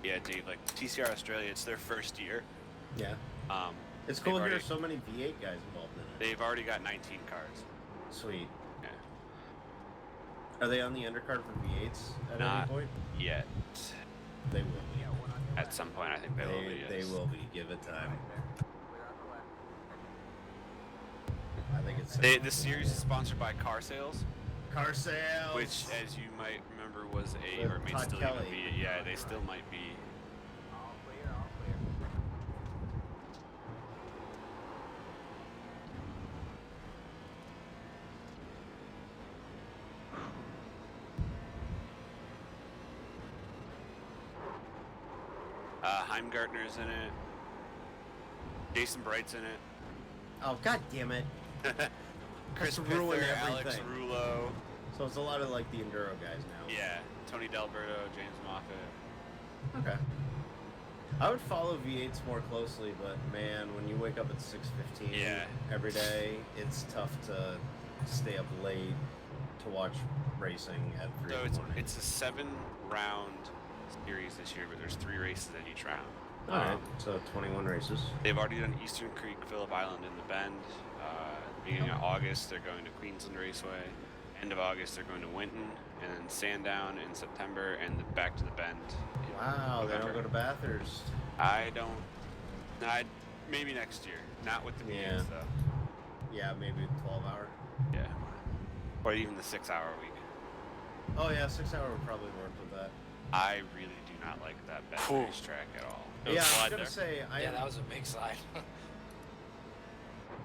Yeah, Dave, like TCR Australia, it's their first year. Yeah. Um, It's cool to they've hear already- so many V8 guys involved in it. They've already got 19 cars. Sweet. Yeah. Are they on the undercard for V8s at Not any point? yet. They will be. At some point, I think they will be. Yes. They will be. Give it time. I think it's This series is sponsored by Car Sales, car sales. which, as you might remember, was a So or may Todd still Kelly. even be. Yeah, they still might be. Heimgartner's in it. Jason Bright's in it. Oh, god damn it. Chris Just ruin Pither, Alex everything. Rulo. So it's a lot of like the enduro guys now. Yeah, Tony D'Alberto, James Moffat. Okay. I would follow V8s more closely, but man, when you wake up at 6:15 every day, it's tough to stay up late to watch racing at 3 So in the morning. it's a 7-round series this year, but there's 3 races in each round. Alright, so 21 races. They've already done Eastern Creek, Phillip Island, and the Bend. Beginning of August, they're going to Queensland Raceway. End of August, they're going to Winton, and then Sandown in September, and back to the Bend. in Wow, they don't November. go to Bathurst. I don't. Maybe next year. Not with the meetings, though. Yeah, maybe 12 hour. Yeah. Or even the 6-hour week. Oh yeah, 6 hour would probably work with that. I really do not like that Bend racetrack at all. Yeah, I was gonna say, that was a big slide.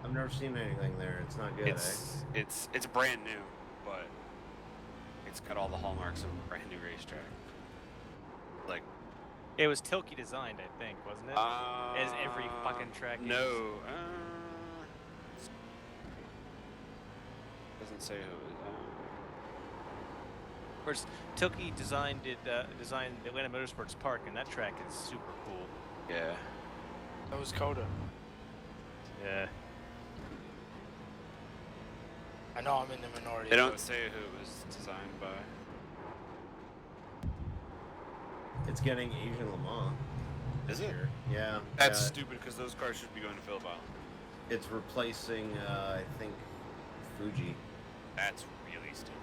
I've never seen anything there. It's not good, It's brand new, but it's got all the hallmarks of a brand new racetrack. Like, It was Tilke designed, I think, wasn't it? As every fucking track is. No. Doesn't say who it is. Of course, Tilke designed Atlanta Motorsports Park, and that track is super cool. Yeah. That was Coda. Yeah. I know I'm in the minority. They don't say who it was designed by. It's getting Asian Le Mans. Is it? Yeah. That's stupid because those cars should be going to Phillip Island. It's replacing, I think, Fuji. That's really stupid.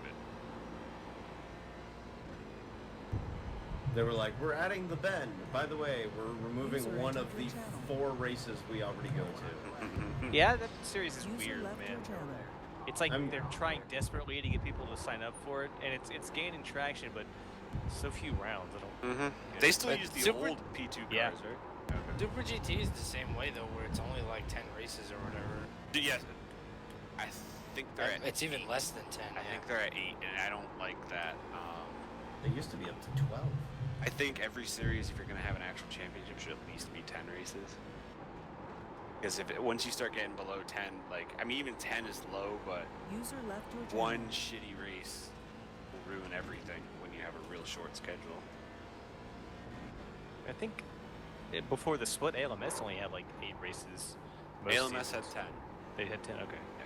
They were like, we're adding the Bend. By the way, we're removing User one of entered the your 4 races we already go to. Yeah, that series is User weird, left your man. channel. It's like they're trying desperately to get people to sign up for it, and it's gaining traction, but so few rounds. I don't. They still use the old P2 cars, Yeah. right? Super GT is the same way though, where it's only like 10 races or whatever. Yes. I think they're at. It's even less than 10. I think they're at 8, and I don't like that. They used to be up to 12. I think every series, if you're going to have an actual championship, should at least be 10 races. Because once you start getting below 10, like, I mean, even 10 is low, but User left your channel. one shitty race will ruin everything when you have a real short schedule. I think before the split, ALMS only had like 8 races. most ALMS had seasons. 10. They had 10. Okay. Yeah.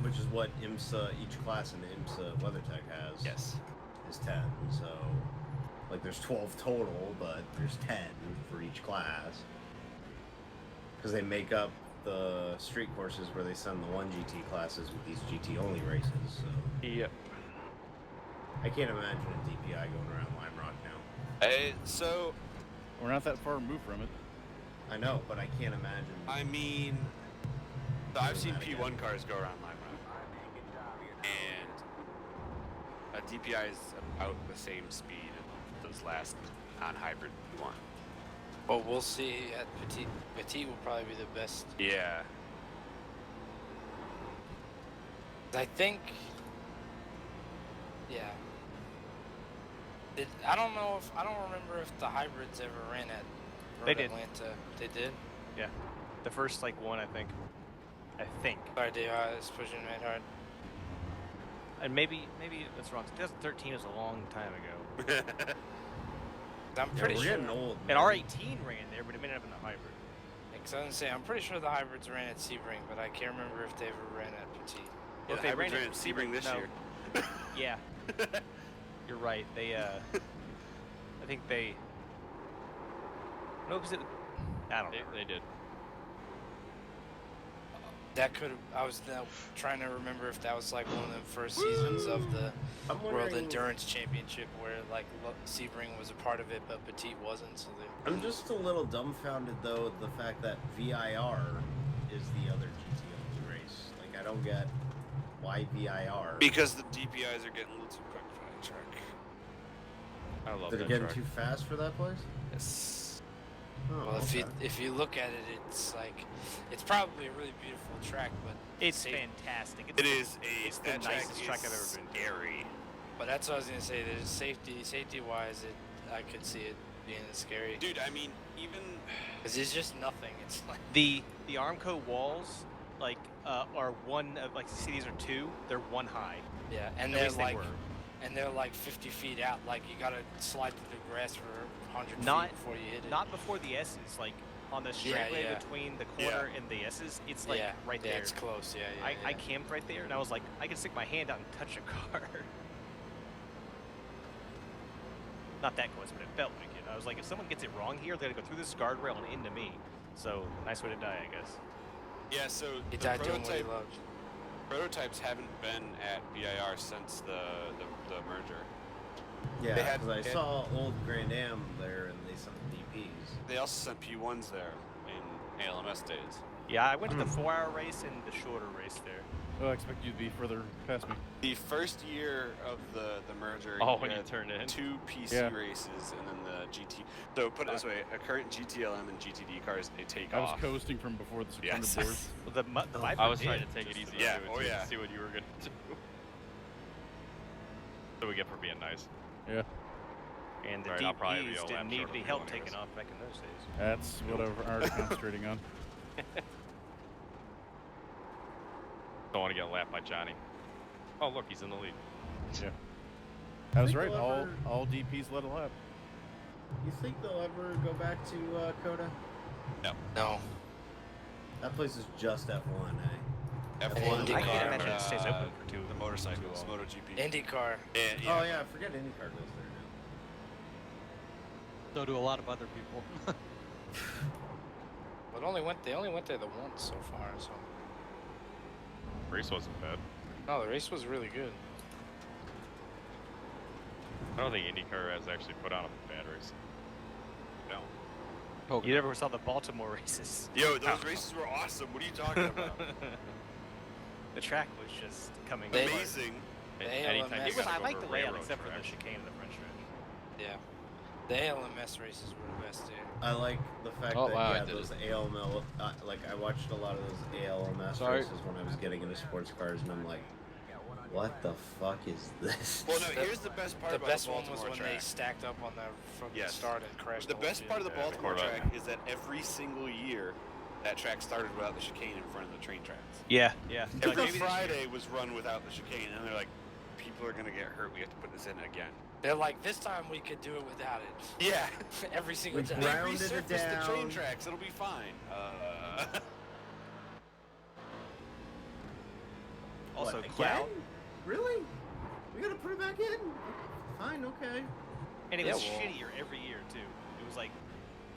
Which is what IMSA, each class in IMSA WeatherTech has. Yes. Is 10. So, like, there's 12 total, but there's 10 for each class. Because they make up the street courses where they send the 1 GT classes with these GT only races. So. Yep. I can't imagine a DPI going around Lime Rock now. So. We're not that far removed from it. I know, but I can't imagine. I mean, so I've seen P1 cars go around Lime Rock. And a DPI is about the same speed as those last non-hybrid P1. But we'll see at Petit. Petit will probably be the best. Yeah. I think. Yeah. I don't remember if the hybrids ever ran at They did. Atlanta. They did? Yeah. The first like one, I think. Sorry, Dave, I was pushing it hard. And maybe that's wrong. 2013 was a long time ago. I'm pretty we're sure. getting old. And R18 ran there, but it ended up in the hybrid. Because I was gonna say, I'm pretty sure the hybrids ran at Sebring, but I can't remember if they ever ran at Petit. Yeah, If the they hybrids ran ran at at Sebring this no. year. Yeah. You're right. They I think they. No, because I don't know. They did. That could have. I was now trying to remember if that was like one of the first seasons of the I'm World wondering- Endurance Championship where like Sebring was a part of it, but Petit wasn't. So they. I'm just a little dumbfounded though the fact that VIR is the other GT only race. Like I don't get why VIR. Because the DPIs are getting a little too quick for that track. I love They're that getting track. too fast for that place. Yes. Oh, Well, okay. if you look at it, it's like it's probably a really beautiful track, but It's fantastic. It is It's the that track nicest track I've is ever been to. scary. But that's what I was gonna say. There's safety wise, I could see it being scary. Dude, I mean, even because it's just nothing. It's like The Armco walls like are one of like see these are two, they're one high. Yeah, and At they're least they like, were. and they're like 50 feet out. Like you gotta slide through the grass for 100 Not feet before you hit it. not before the S's, like on the straightway yeah. between the corner and the S's, it's like right there. Yeah, it's close. Yeah. I camped right there, and I was like, I can stick my hand out and touch a car. Not that close, but it felt like it. I was like, if someone gets it wrong here, they're gonna go through this guardrail and into me. So nice way to die, I guess. Yeah, so He the died doing what he loved. prototypes haven't been at BIR since the merger. Yeah, They had- because I saw old Grand Am there and they sent DPs. They also sent P1s there in ALMS days. Yeah, I went to the 4-hour race and the shorter race there. Oh, I expect you to be further past me. The first year of the merger, Oh, you when you had turned in. 2 PC Yeah. races and then the GT. So put it this way, a current GTLM and GTD cars, they take I was off. coasting from before the Yes. September board. Well, the Viper I was did, trying to take it just easy. Yeah, Too, oh yeah. To see what you were gonna do. So we get for being nice. Yeah, And the Right, I'll probably be a DPs lap didn't need short any of help you taking anyways. off back in those days. that's what I'm already concentrating on. Don't want to get lapped by Johnny. Oh look, he's in the lead. Yeah, that was Think right. they'll ever- All DPs led a lap. You think they'll ever go back to Coda? No. That place is just F1, eh? F1. IndyCar. I can't imagine it stays open for too. The motorcycles, MotoGP. IndyCar. And, Oh yeah, I forget IndyCar goes there So do a lot of other people. But they only went there the once so far. So Race wasn't bad. no, the race was really good. I don't think IndyCar has actually put on a bad race. No. You never saw the Baltimore races. Yo, those races were awesome. What are you talking about? The track was just coming. They- apart. Amazing. Anytime ALMS. you It was, gotta I go like over the a layout railroad except for track. the chicane and the French stretch. Yeah. The ALMS races were the best there. I like the fact Oh, that wow, I yeah, did those ALML, like I watched a lot of those ALMS Sorry. races when I was getting into sports cars, and I'm like, what the fuck is this? Well, no, here's the best part The about best the one Baltimore was when track. they stacked up on the from Yes. the start and crashed. The whole best field. part of the Yeah, Baltimore Corvette. track is that every single year, that track started without the chicane in front of the train tracks. Yeah, yeah. Every Friday was run without the chicane, and they're like, people are gonna get hurt. We have to put this in again. They're like, this time we could do it without it. Yeah. Every single We time. They grounded it resurfaced the train down. tracks. It'll be fine. Also, What, Cloud. again? Really? We gotta put it back in? Fine, okay. And it Yeah, was well- shittier every year too. It was like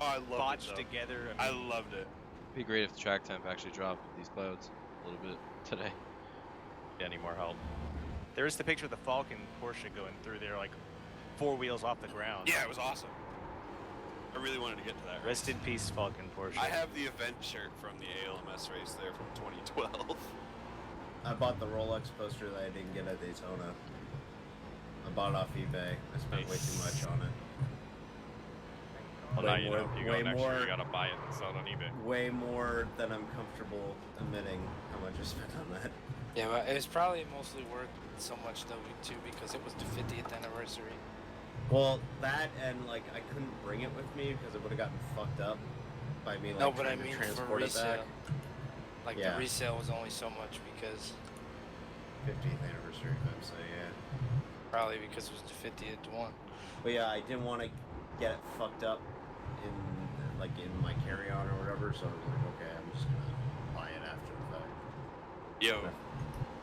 Oh, I loved botched it. Though. together. I loved it. It'd be great if the track temp actually dropped with these clouds a little bit today. Yeah, need more help. There is the picture of the Falcon Porsche going through there, like 4 wheels off the ground. Yeah, it was awesome. I really wanted to get to that. Rest in peace, Falcon Porsche. I have the event shirt from the ALMS race there from 2012. I bought the Rolex poster that I didn't get at Daytona. I bought it off eBay. I spent way too much on it. Well, Way now you know. more- If you go way next year, more- you gotta buy it and sell it on eBay. Way more than I'm comfortable admitting how much I spent on that. Yeah, but it was probably mostly worth so much though too because it was the 50th anniversary. Well, that and like I couldn't bring it with me because it would have gotten fucked up by me like No, but I trying to mean for transport it back. resale. Like Yeah. the resale was only so much because 50th anniversary event, so yeah. probably because it was the 50th one. But yeah, I didn't want to get it fucked up in like in my carry-on or whatever, so I was like, okay, I'm just gonna buy it after the fact. Yo,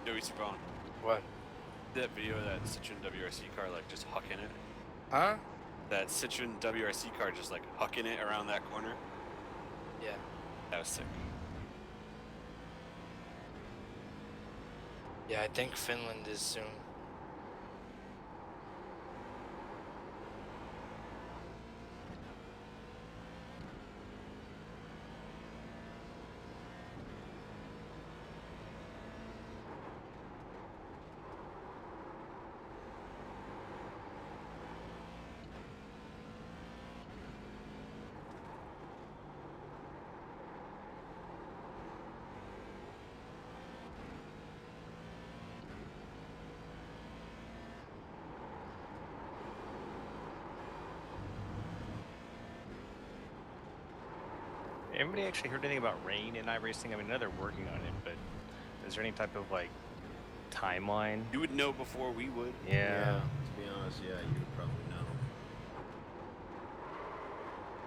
Joey Sabone. What? That video of that Citroen WRC car like just hucking it. Huh? That Citroen WRC car just like hucking it around that corner. Yeah. That was sick. Yeah, I think Finland is soon. Anybody actually heard anything about rain in iRacing? I mean, I know they're working on it, but is there any type of like timeline? You would know before we would. Yeah. To be honest, yeah, you would probably know.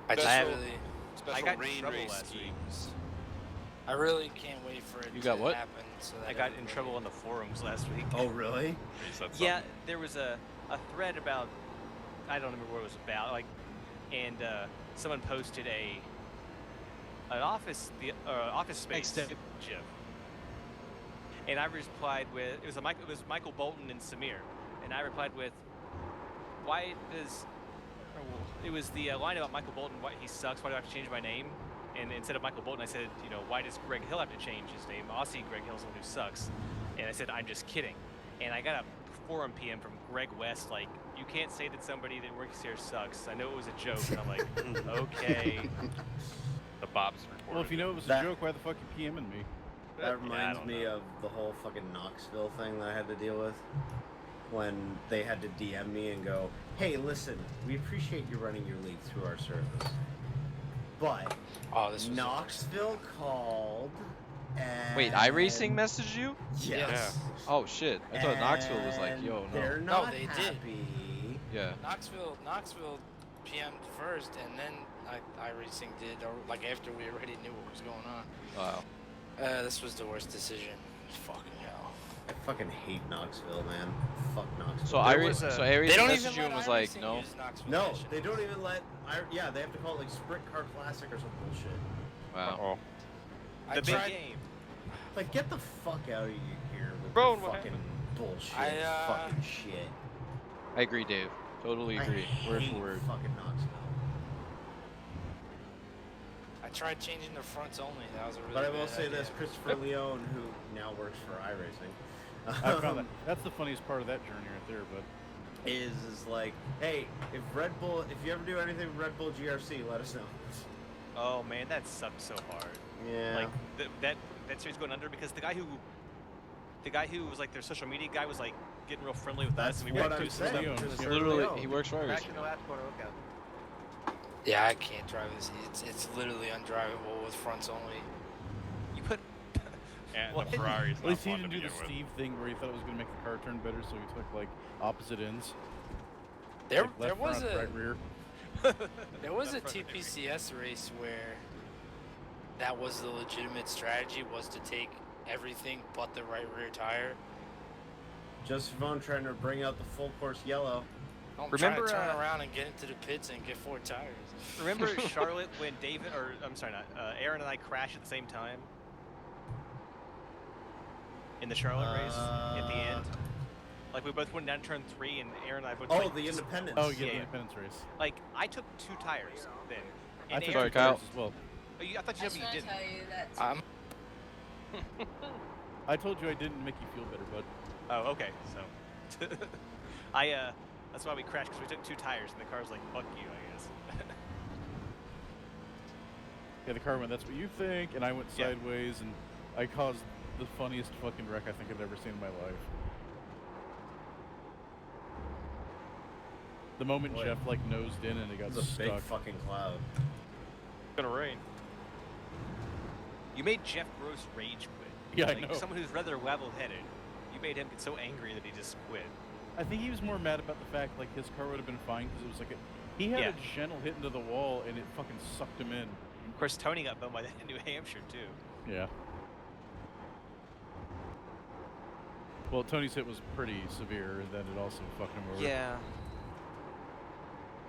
I got in rain trouble race last week. schemes. I really can't wait for it You to got what? happen. So that I got in everybody- trouble on the forums last week. Oh, really? Yeah, there was a thread about, I don't remember what it was about, like, and someone posted an office space GIF, and I replied with it was Michael Bolton and Samir, and I replied with, why does it was the line about Michael Bolton, why he sucks, why do I have to change my name? And instead of Michael Bolton, I said, you know, why does Greg Hill have to change his name? Aussie Greg Hill's the one who sucks. And I said, I'm just kidding. And I got a forum PM from Greg West, like, you can't say that somebody that works here sucks. I know it was a joke. And I'm like, okay. The Bob's report. Well, if you know it was a joke, why the fuck you PMing me? That reminds me of the whole fucking Knoxville thing that I had to deal with. When they had to DM me and go, hey, listen, we appreciate you running your league through our service. But Knoxville called and... Wait, iRacing messaged you? Yes. Oh shit! I thought Knoxville was like, yo, no. They're No, not they happy. Yeah. Knoxville PM'd first, and then iRacing did, or like after we already knew what was going on. Wow. This was the worst decision. Fucking hell. I fucking hate Knoxville, man. Fuck Knoxville. So iRacing messaged you and was like, iRacing no. use Knoxville No, Nation. they don't even let. Yeah, they have to call it like Sprint Car Classic or some bullshit. Wow. The big game. Like, get the fuck out of here with Bro, your what fucking bullshit, I, fucking shit. I agree, Dave. Totally agree. Word hate for word. fucking Knoxville. I tried changing the fronts only. That was a really But I will bad say idea. this: Christopher Leone, who now works for iRacing, I found that. That's the funniest part of that journey right there, but. is like, hey, if you ever do anything with Red Bull GRC, let us know. Oh man, that sucked so hard. Yeah. Like that series going under because the guy who was like their social media guy was like getting real friendly with That's us. And we what were I'm saying. Leone. Christopher Literally, Leone. he works for Back iRacing. in the last quarter, okay. Yeah, I can't drive this. It's literally undrivable with fronts only. You put And What? the Ferrari's At not least he fun to didn't do begin the with. Steve thing where he thought it was going to make the car turn better, so he took like opposite ends. There Like there left was front, a right rear. there was a Left front, TPCS race where that was the legitimate strategy, was to take everything but the right rear tire. Joseph Vaughn trying to bring out the full course yellow. I'm Remember, trying to turn around and get into the pits and get 4 tires. Remember Charlotte when David, or I'm sorry, not Aaron and I crashed at the same time in the Charlotte race at the end? Like we both went down turn 3, and Aaron and I both. Oh, like, the just- Independence. Oh, yeah, the Yeah. Independence race. Like I took 2 tires then. I And took Aaron, two Kyle. tires as well. oh, I thought you told me you didn't. I told you I didn't make you feel better, bud. Oh, okay. So, that's why we crashed because we took 2 tires, and the car's like, "Fuck you," I guess. Yeah, the car went, that's what you think, and I went Yeah. sideways, and I caused the funniest fucking wreck I think I've ever seen in my life. The moment Boy. Jeff like nosed in and it got It was a stuck. big fucking cloud. It's gonna rain. You made Jeff Gross rage quit. Yeah, I like, know. Someone who's rather level-headed. You made him get so angry that he just quit. I think he was more mad about the fact like his car would have been fine because it was like he had Yeah. a gentle hit into the wall and it fucking sucked him in. Of course, Tony got bummed by that in New Hampshire too. Yeah. Well, Tony's hit was pretty severe, and then it also fucked him over. Yeah.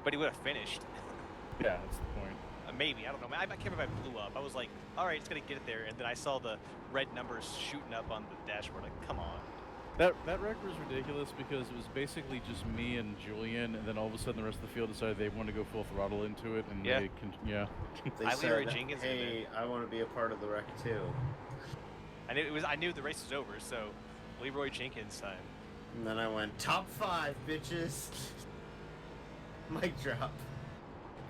But he would have finished. Yeah, that's the point. Maybe, I don't know. I can't remember if I blew up. I was like, all right, it's gonna get it there, and then I saw the red numbers shooting up on the dashboard. Like, come on. That wreck was ridiculous because it was basically just me and Julian, and then all of a sudden the rest of the field decided they wanted to go full throttle into it, and Yeah. yeah. They I Leroy said, Jenkins in hey, I want to be a part of the wreck too. I knew the race was over, so Leroy Jenkins time. And then I went, top 5, bitches. Mic drop.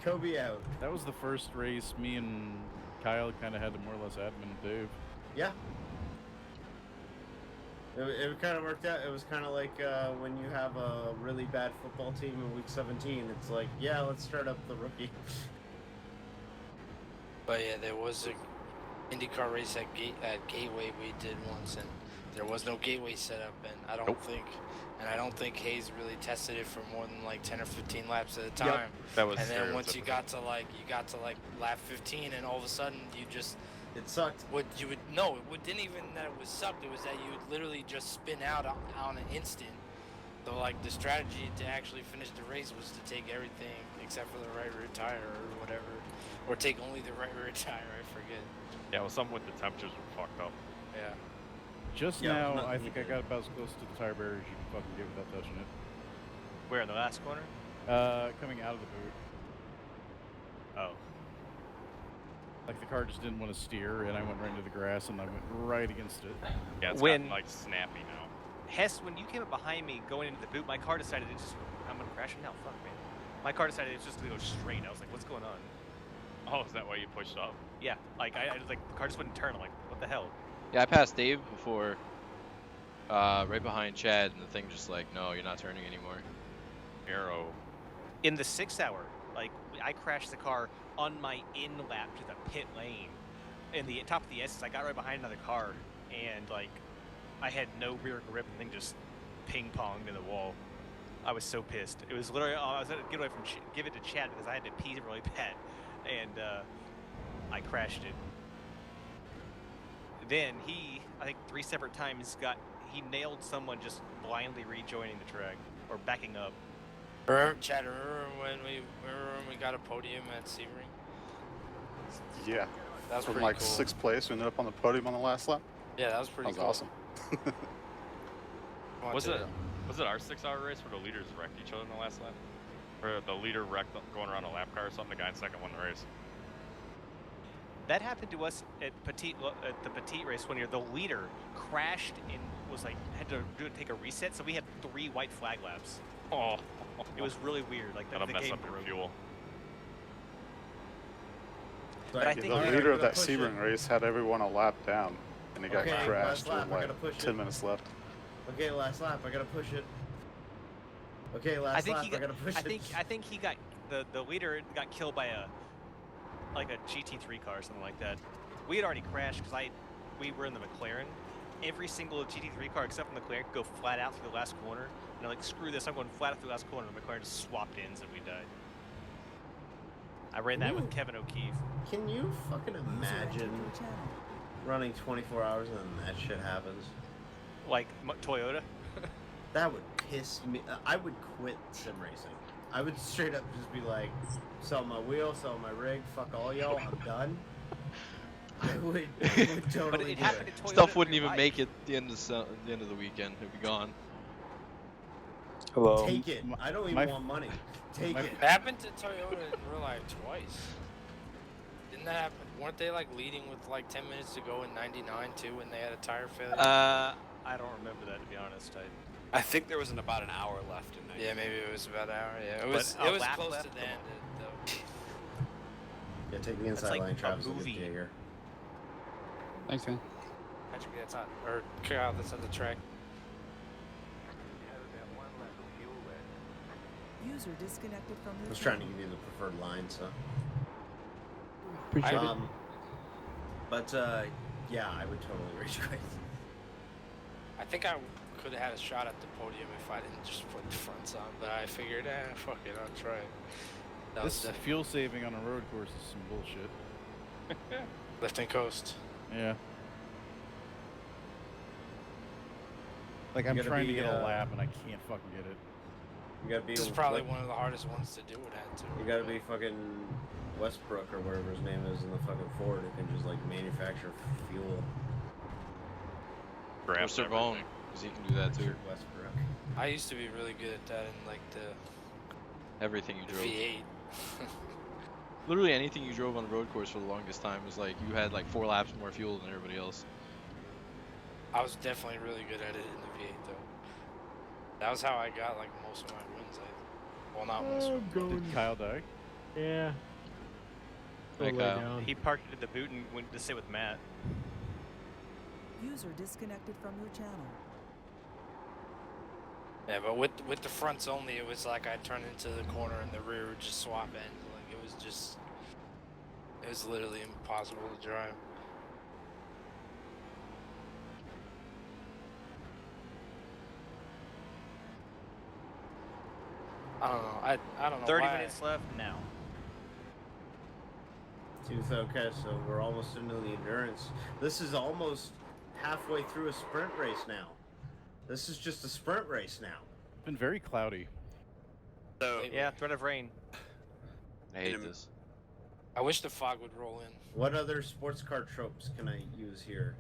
Kobe out. That was the first race me and Kyle kind of had to more or less admin Dave. Yeah. It kind of worked out. It was kind of like when you have a really bad football team in week 17. It's like, yeah, let's start up the rookie. But yeah, there was a IndyCar race at Gateway we did once, and there was no gateway set up, and I don't think Hayes really tested it for more than like 10 or 15 laps at a time. That was And then very once you got to like lap 15, and all of a sudden you just It sucked. It didn't even that it was sucked. It was that you would literally just spin out on an instant. So like the strategy to actually finish the race was to take everything except for the right rear tire or whatever, or take only the right rear tire. I forget. Yeah, it was something with the temperatures were fucked up. Yeah. Just Yeah, now, nothing I he think I did. got about as close to the tire barrier as you can fucking get without touching it. Where in the last corner? Coming out of the boot. Oh. Like the car just didn't want to steer, and I went right into the grass, and I went right against it. Yeah, it's When- gotten, like snappy now. Hess, when you came up behind me going into the boot, my car decided to just, I'm gonna crash it now, fuck man. My car decided it's just to go straight. I was like, what's going on? Oh, is that why you pushed up? Yeah, like I was like, the car just wouldn't turn. I'm like, what the hell? Yeah, I passed Dave before, right behind Chad, and the thing just like, no, you're not turning anymore. Arrow. In the 6 hour, like I crashed the car on my in lap to the pit lane. In the top of the S's, I got right behind another car, and like I had no rear grip, and the thing just ping ponged in the wall. I was so pissed. It was literally I was gonna give it to Chad because I had to pee really bad, and I crashed it. Then he, I think 3 separate times, he nailed someone just blindly rejoining the track or backing up. Chad, remember when we got a podium at Sebring? Yeah. That was From pretty like cool. 6th place, we ended up on the podium on the last lap. Yeah, that was pretty That was awesome. Was it our 6 hour race where the leaders wrecked each other in the last lap? Or the leader wrecked going around a lap car or something, the guy in second won the race? That happened to us at the Petite race one year. The leader crashed and was like had to take a reset, so we had 3 white flag laps. Oh, it was really weird. Like that'll the mess game up your broke. fuel. But I think the leader of that Sebring race had everyone a lap down, and he got Okay, crashed last lap, with I like gotta push 10 it. minutes left. Okay, last lap. I gotta push it. Okay, last I think lap. he got, I gotta push it. I think he got the leader got killed by a GT3 car or something like that. We had already crashed because we were in the McLaren. Every single GT3 car except for the McLaren could go flat out through the last corner. And I'm like, screw this, I'm going flat out through the last corner. And the McLaren just swapped ends and we died. I ran that with Kevin O'Keefe. Can you fucking imagine running 24 hours and then that shit happens? Like Toyota? That would piss me. I would quit sim racing. I would straight up just be like, sell my wheel, sell my rig, fuck all y'all, I'm done. I would totally do it. Stuff wouldn't even make it the end of the weekend. It'd be gone. Hello. Take it. I don't even want money. Take it. It happened to Toyota in real life twice. Didn't that happen? Weren't they like leading with like 10 minutes to go in '99 too when they had a tire failure? I don't remember that, to be honest. I think there was about an hour left in 90. Yeah, maybe it was about an hour. Yeah, But it was lap close left? to the end. Though. Yeah, take the That's inside like line, a Travis. Will movie. get Jaeger. Thanks, man. Patrick, that's not, or Kyle, that's on the track. User disconnected from I your was trying to channel. give you the preferred line, so. Appreciate it. But yeah, I would totally rage quit. I think I could have had a shot at the podium if I didn't just put the fronts on, but I figured, fuck it, I'll try it. That was This fuel saving on a road course is some bullshit. lift and coast. Yeah. Like I'm You gotta trying to be, get a lap and I can't fucking get it. You gotta be. This is probably like, one of the hardest ones to do it at too. You gotta be fucking Westbrook or whatever his name is in the fucking Ford who can just like manufacture fuel. Or Servone, because he can do that too. Westbrook. I used to be really good at that in like the Everything you drove. V8. Literally anything you drove on the road course for the longest time was like you had like 4 laps more fuel than everybody else. I was definitely really good at it in the V8 though. That was how I got like most of my wins. Well, not most of them. Did Kyle die? Yeah. Hey, Kyle. He parked it in the boot and went to sit with Matt. User disconnected from your channel. Yeah, but with the fronts only, it was like I turned into the corner and the rear would just swap ends. Like it was just It was literally impossible to drive. I don't know. I don't know 30 why. minutes left now. Okay, so we're almost into the endurance. This is almost halfway through a sprint race now. This is just a sprint race now. It's been very cloudy. So Yeah, threat of rain. I hate this. I wish the fog would roll in. What other sports car tropes can I use here?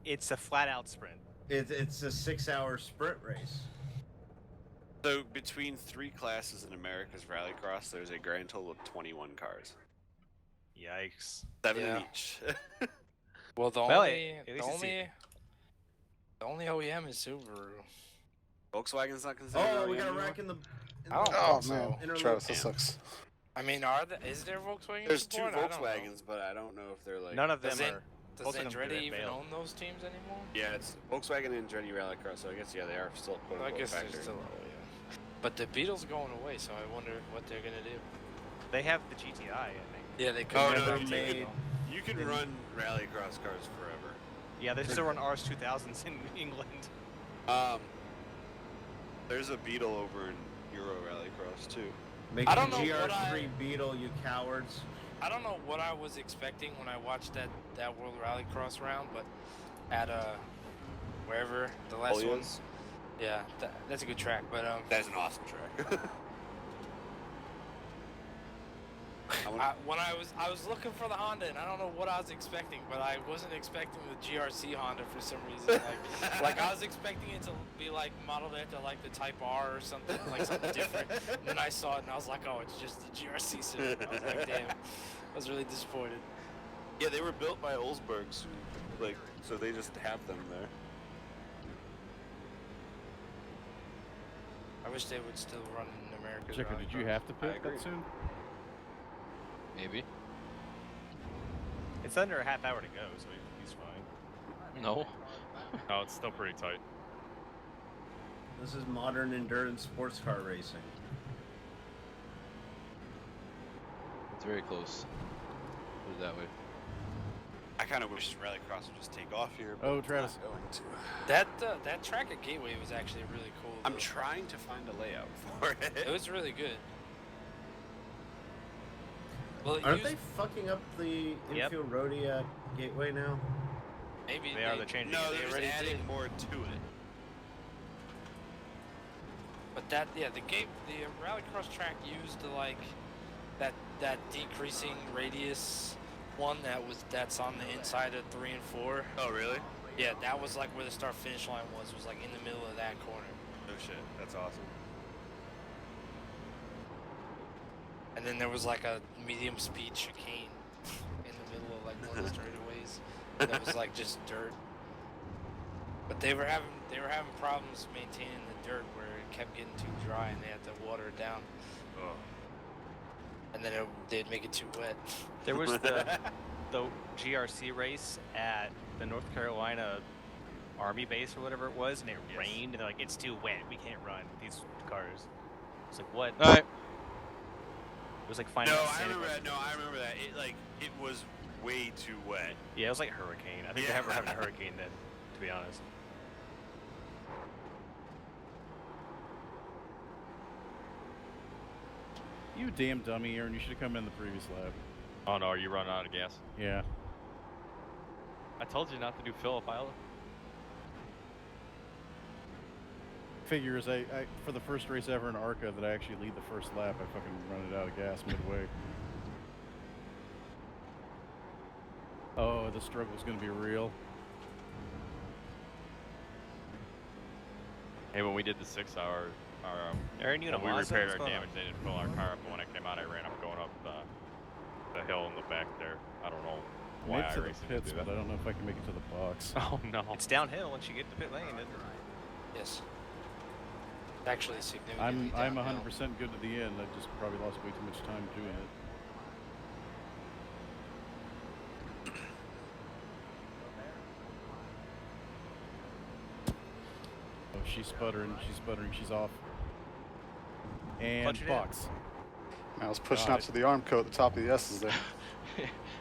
It's a flat-out sprint. It's a 6-hour sprint race. So between 3 classes in America's Rallycross, there's a grand total of 21 cars. Yikes. 7 Yeah. in each. Well, the Well, only at least it's even. the only OEM is Subaru. Volkswagen's not considered. Oh, OEM we got a anymore? wreck in the. I don't Oh think man, so. Interloop. Travis, that sucks. I mean, is there Volkswagen? There's 2 support? I don't know. Volkswagens, but I don't know if they're like. None of them Does are. Does Both of them Andretti could even fail. own those teams anymore? Yeah, it's Volkswagen and Andretti Rallycross, so I guess yeah, they are still quote I unquote guess they're factory. still yeah. But the Beetle's going away, so I wonder what they're gonna do. They have the GTI, I think. Yeah, they could Oh never no, made. you can run Rallycross cars forever. Yeah, they still run RS 2000s in England. There's a Beetle over in Euro Rallycross too. Make I a don't know what GR3 Beetle, you cowards. I don't know what I was expecting when I watched that World Rallycross round, but at wherever the last one. Polio's? Yeah, that's a good track, but That's an awesome track. when I was looking for the Honda, and I don't know what I was expecting, but I wasn't expecting the GRC Honda for some reason. Like I was expecting it to be like modeled after like the Type R or something, like something different. And then I saw it, and I was like, oh, it's just the GRC suit. I was like, damn, I was really disappointed. Yeah, they were built by Olsbergs, like so they just have them there. I wish they would still run in America. Checker, did you have to pit that soon? Maybe. It's under a half hour to go, so he's fine. No. No, it's still pretty tight. This is modern endurance sports car racing. It's very close. Put it that way. I kind of wish Rallycross would just take off here. But Oh, it's Travis. not going to. That track at Gateway was actually really cool. I'm though. trying to find a layout for it. It was really good. Well, it Aren't used, they fucking up the Yep. infield roadie at Gateway now? maybe They are the changing. No, they they're just already adding did. more to it. But the Rallycross track used that decreasing radius one that's on the inside of 3 and 4. Oh, really? Yeah, that was like where the start finish line was like in the middle of that corner. No shit. That's awesome. And then there was like a medium speed chicane in the middle of like one of the straightaways that was like just dirt. But they were having problems maintaining the dirt where it kept getting too dry and they had to water it down. Oh. And then they'd make it too wet. There was the GRC race at the North Carolina Army base or whatever it was, and it rained, and they're like, it's too wet, we can't run these cars. It's like, what? All right. It was like finding out Santa Claus. I remember that. It was way too wet. Yeah, it was like a hurricane. I think they were having a hurricane then, to be honest. You damn dummy, Aaron. You should have come in the previous lap. Oh no, are you running out of gas? Yeah. I told you not to do Phillip Island. Figures, I for the first race ever in ARRCA that I actually lead the first lap, I fucking run it out of gas midway. Oh, the struggle's gonna be real. Hey, when we did the 6 hour, Aaron, you when we know, Mazda, repaired what's our going on? damage, they didn't fill our car up, and when I came out, I ran up going up the hill in the back there. I don't know why Made it I to the raced to pits, do but that. I don't know if I can make it to the box. Oh no. It's downhill once you get to pit lane, isn't it? Yes. Actually, significantly I'm downhill. 100% good to the end. I just probably lost way too much time doing it. Oh, she's sputtering. She's sputtering. She's off. And Clutch it in. box. I was pushing Got out it. to the arm coat at the top of the S's there.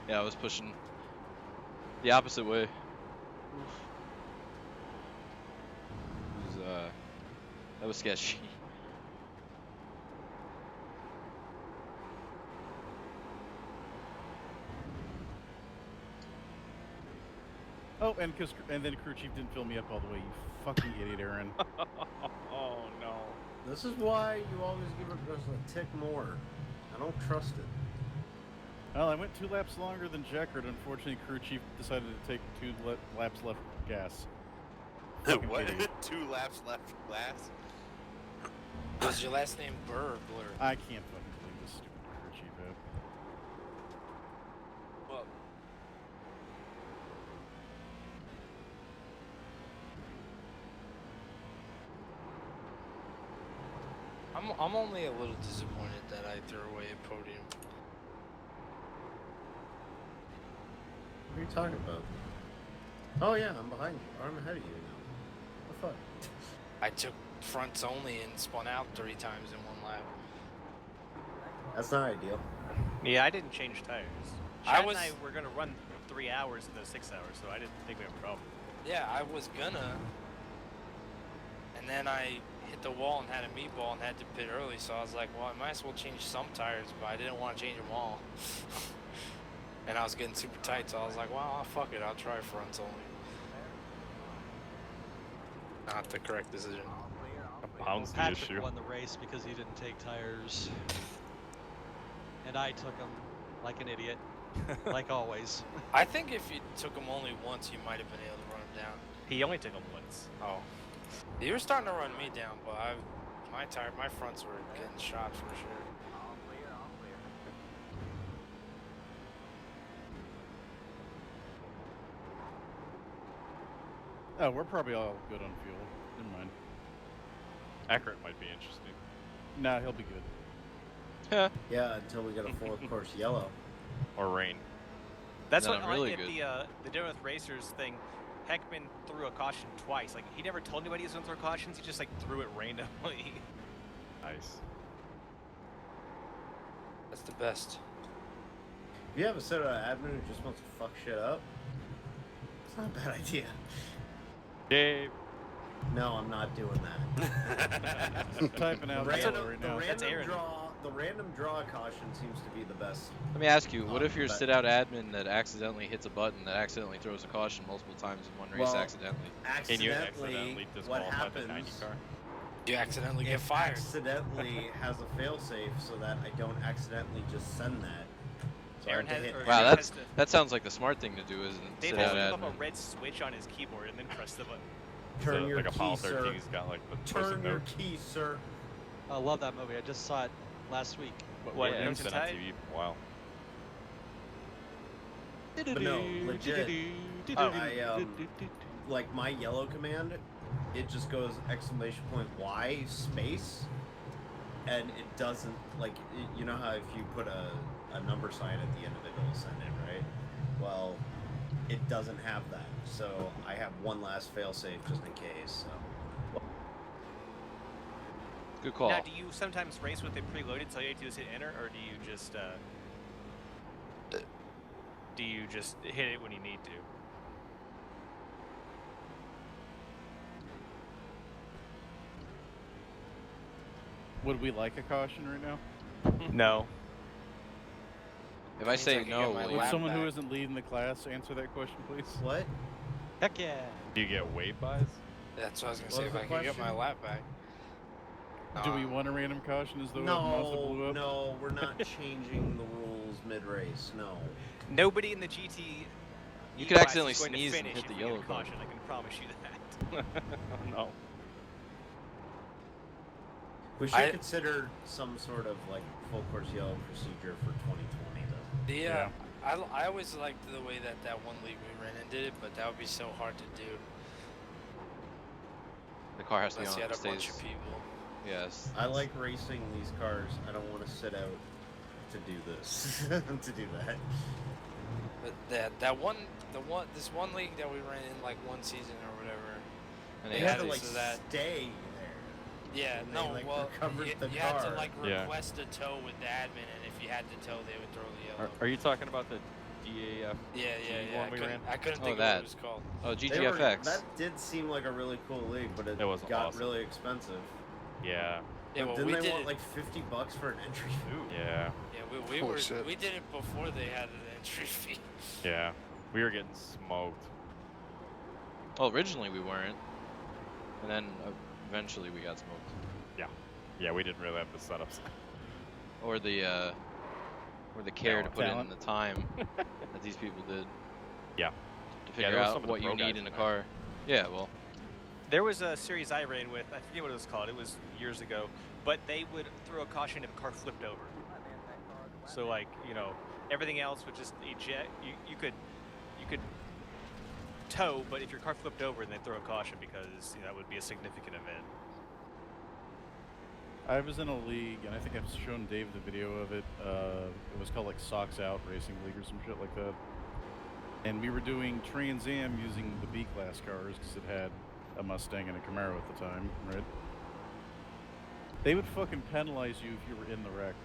Yeah, I was pushing the opposite way. It was, that was sketchy. Oh, and then crew chief didn't fill me up all the way. You fucking idiot, Aaron. Oh no. This is why you always give it just a tick more. I don't trust it. Well, I went 2 laps longer than Jeckard. Unfortunately, crew chief decided to take 2 laps left gas. Fucking What? idiot. 2 laps left glass? Was your last name Burr or Blur? I can't fucking believe this stupid crew chief app. Well, I'm only a little disappointed that I threw away a podium. What are you talking about? Oh yeah, I'm behind you. Or I'm ahead of you now. What the fuck? I took fronts only and spun out 3 times in 1 lap. That's not ideal. Yeah, I didn't change tires. I Chad was- and I were gonna run 3 hours in those 6 hours, so I didn't think we had a problem. Yeah, I was gonna. And then I hit the wall and had a meatball and had to pit early, so I was like, well, I might as well change some tires, but I didn't want to change them all. And I was getting super tight, so I was like, well, fuck it, I'll try fronts only. Not the correct decision. Pounds the Patrick issue. won the race because he didn't take tires. And I took them like an idiot, like always. I think if you took them only once, you might have been able to run them down. He only took them once. Oh. You were starting to run me down, but my fronts were getting shot for sure. Oh, we're probably all good on fuel. Never mind. Accurate might be interesting. Nah, he'll be good. Yeah, until we get a full course yellow. Or rain. That's No, what I really like at good. the Dinner with Racers thing. Heckman threw a caution twice. Like, he never told anybody he was going to throw cautions. He just, like, threw it randomly. Nice. That's the best. If you have a set of admin who just wants to fuck shit up, it's not a bad idea. Gabe. No, I'm not doing that. I'm typing out yellow right now. The random draw caution seems to be the best. Let me ask you, what if your but- sit-out admin that accidentally hits a button that accidentally throws a caution multiple times in one race Well, accidentally? Can you Accidentally, accidentally what disqualify the 90 happens? car? You accidentally get It fired. accidentally has a failsafe so that I don't accidentally just send that. So Aaron I have has- to hit. or Wow, Aaron that's has to- that sounds like the smart thing to do, isn't it? Dave Sit has out to flip admin. a red switch on his keyboard and then press the button. Turn So, your like Apollo key, 13, sir. he's got like the Turn post-it your note. key, sir. I love that movie. I just saw it last week. What, Yeah, it's Crimson been on Tide? TV for a while. But no, legit. Like my yellow command, it just goes !Y space, and it doesn't you know how if you put a number sign at the end of it, it'll send it, right? Well, it doesn't have that, so I have one last failsafe just in case. So. Good call. Now, do you sometimes race with it preloaded so all you have to do is hit enter, or do you just hit it when you need to? Would we like a caution right now? No. If I say no, will Would you- someone who isn't leading the class answer that question, please? What? Heck yeah. Do you get wave buys? That's what I was gonna What say. was If the I could get my question? lap back. Do we want a random caution as though Mazda blew up? No, we're not changing the rules mid-race. No. Nobody in the GT. You could class accidentally is going to sneeze and finish hit if the we get a yellow button. caution. I can promise you that. No. We should consider some sort of full course yellow procedure for 2020 though. Yeah. I always liked the way that one league we ran in did it, but that would be so hard to do. The car has to be Unless on. you had a Stays. bunch of people. Yes. I like racing these cars. I don't want to sit out to do this. to do that. But this one league that we ran in one season or whatever. And They they had had to to so that stay there. Yeah, And no, they, well, recovered you, the you car. had to Yeah. request a tow with the admin, and if you had to tow, they would throw the yellow. Are you talking about the DAF. Yeah. one we ran. I couldn't Oh, think of that. what it was called. Oh, They were- GGFX. that did seem like a really cool league, but it was got awesome. really expensive. Yeah. Yeah, well, Didn't we they did want it. like $50 for an entry fee? Yeah. Yeah, Holy shit. we did it before they had an entry fee. Yeah. We were getting smoked. Well, originally we weren't, and then eventually we got smoked. Yeah. Yeah, we didn't really have the setups. Or the care to put Talent. in the time that these people did. Yeah. To figure there was some out of the what you pro need guys in a there. car. Yeah, well, There was a series I ran with, I forget what it was called, it was years ago, but they would throw a caution if a car flipped over. So like, you know, everything else would just eject. You could tow, but if your car flipped over, then they'd throw a caution because that would be a significant event. I was in a league, and I think I've shown Dave the video of it. It was called like Socks Out Racing League or some shit like that. And we were doing Trans Am using the B-Class cars because it had a Mustang and a Camaro at the time, right? They would fucking penalize you if you were in the wreck.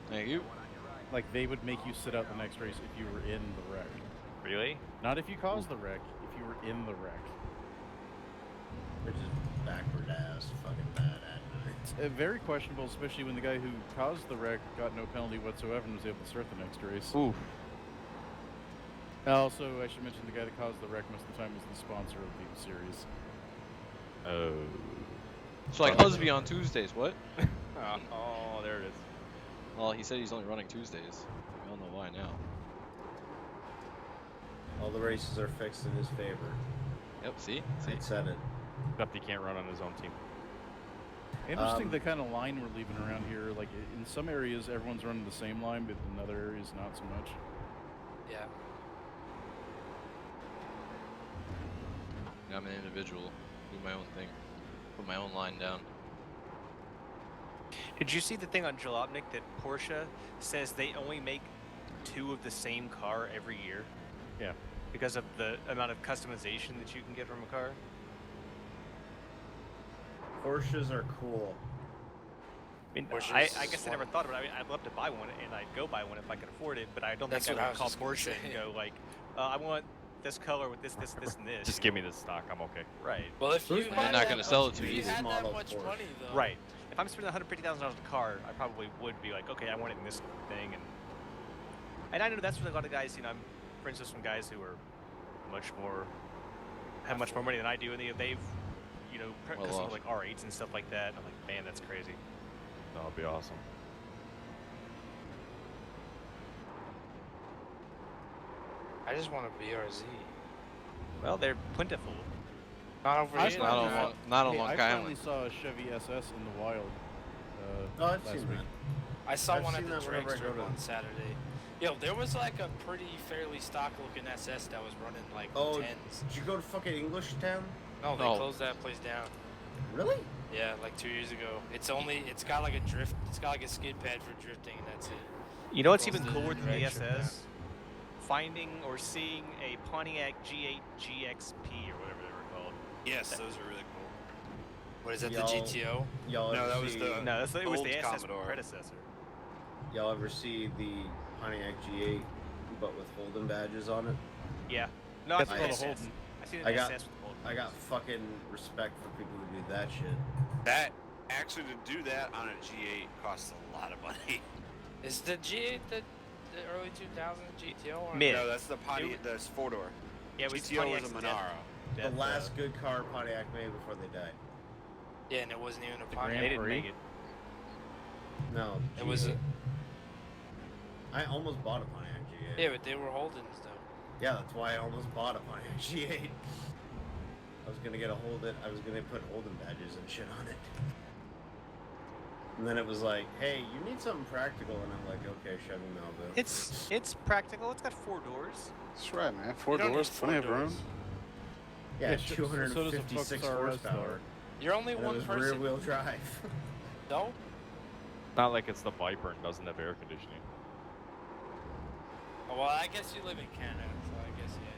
thank you. Like, they would make you sit out the next race if you were in the wreck. Really? Not if you caused the wreck, if you were in the wreck. Which is backward ass, fucking bad at It's very questionable, especially when the guy who caused the wreck got no penalty whatsoever and was able to start the next race. Oof. Also, I should mention the guy that caused the wreck most of the time was the sponsor of the series. Oh. So like Husby on Tuesdays, what? Oh, there it is. Well, he said he's only running Tuesdays. We all know why now. All the races are fixed in his favor. Yep, see? I said it. Except he can't run on his own team. Interesting the kind of line we're leaving around here. Like, in some areas, everyone's running the same line, but in other areas, not so much. Yeah. I'm an individual. Do my own thing. Put my own line down. Did you see the thing on Jalopnik that Porsche says they only make 2 of the same car every year? Yeah. Because of the amount of customization that you can get from a car? Porsches are cool. I mean, Porsches I guess I never thought about it. I'd love to buy one, and I'd go buy one if I could afford it, but I don't That's think I what I would call was just gonna Porsche and say. go like, I want this color with this, and this. Just give me this stock. I'm okay. Right. Well, if you They're had not that gonna much- sell it to if you you either. had that Model much Porsche. money though. Right. If I'm spending $150,000 on a car, I probably would be like, okay, I want it in this thing, and I know that's what a lot of guys. I'm friends with some guys who are have much more money than I do, and they've Well custom off. like R8s and stuff like that. I'm like, man, that's crazy. That'll be awesome. I just want a BRZ. Well, they're plentiful. Not over I here. Not on finally Long, not on Hey, Long I Island. finally saw a Chevy SS in the wild. Oh, I've last seen week. that. I saw I've one at seen the that whenever I dragster go to- on Saturday. Yo, there was like a pretty fairly stock looking SS that was running like Oh, 10s. did you go to fucking English Town? No, they No. closed that place down. Really? Yeah, like 2 years ago. It's got like a drift. It's got like a skid pad for drifting, and that's it. You know what's Closed even the cooler than the drag strip SS? Finding or seeing a Pontiac G8 GXP or whatever they were called. Yes, those are really cool. What is that? Y'all- The GTO? Y'all No, ever that was see, the- No, it was Old the SS Commodore. predecessor. Y'all ever see the Pontiac G8, but with Holden badges on it? Yeah. No, That's I've called seen a the SS. Holden. I've seen an I got- SS with Holden. I got fucking respect for people who do that shit. That actually to do that on a G8 costs a lot of money. Is the G8 the early 2000 GTO? Or Mid. No, that's the Pontiac. That's 4-door. Yeah, it was GTO was a Pontiac's Monaro. The last good car Pontiac made before they died. Yeah, and it wasn't even a The Pontiac. Grand They didn't Prix. make it. No, It was G8. I almost bought a Pontiac G8. Yeah, but they were Holdens though. Yeah, that's why I almost bought a Pontiac G8. I was gonna get a Holden. I was gonna put Holden badges and shit on it. And then it was like, hey, you need something practical, and I'm like, okay, Chevy Malibu. It's practical. It's got 4 doors. That's right, man. 4 You don't doors, need plenty of four room. doors. Yeah, Yeah, so does a 256 Focus RS horsepower. though. You're only And it one was person. rear-wheel drive. No? Not like it's the Viper and doesn't have air conditioning. Oh, well, I guess you live in Canada, so I guess yeah.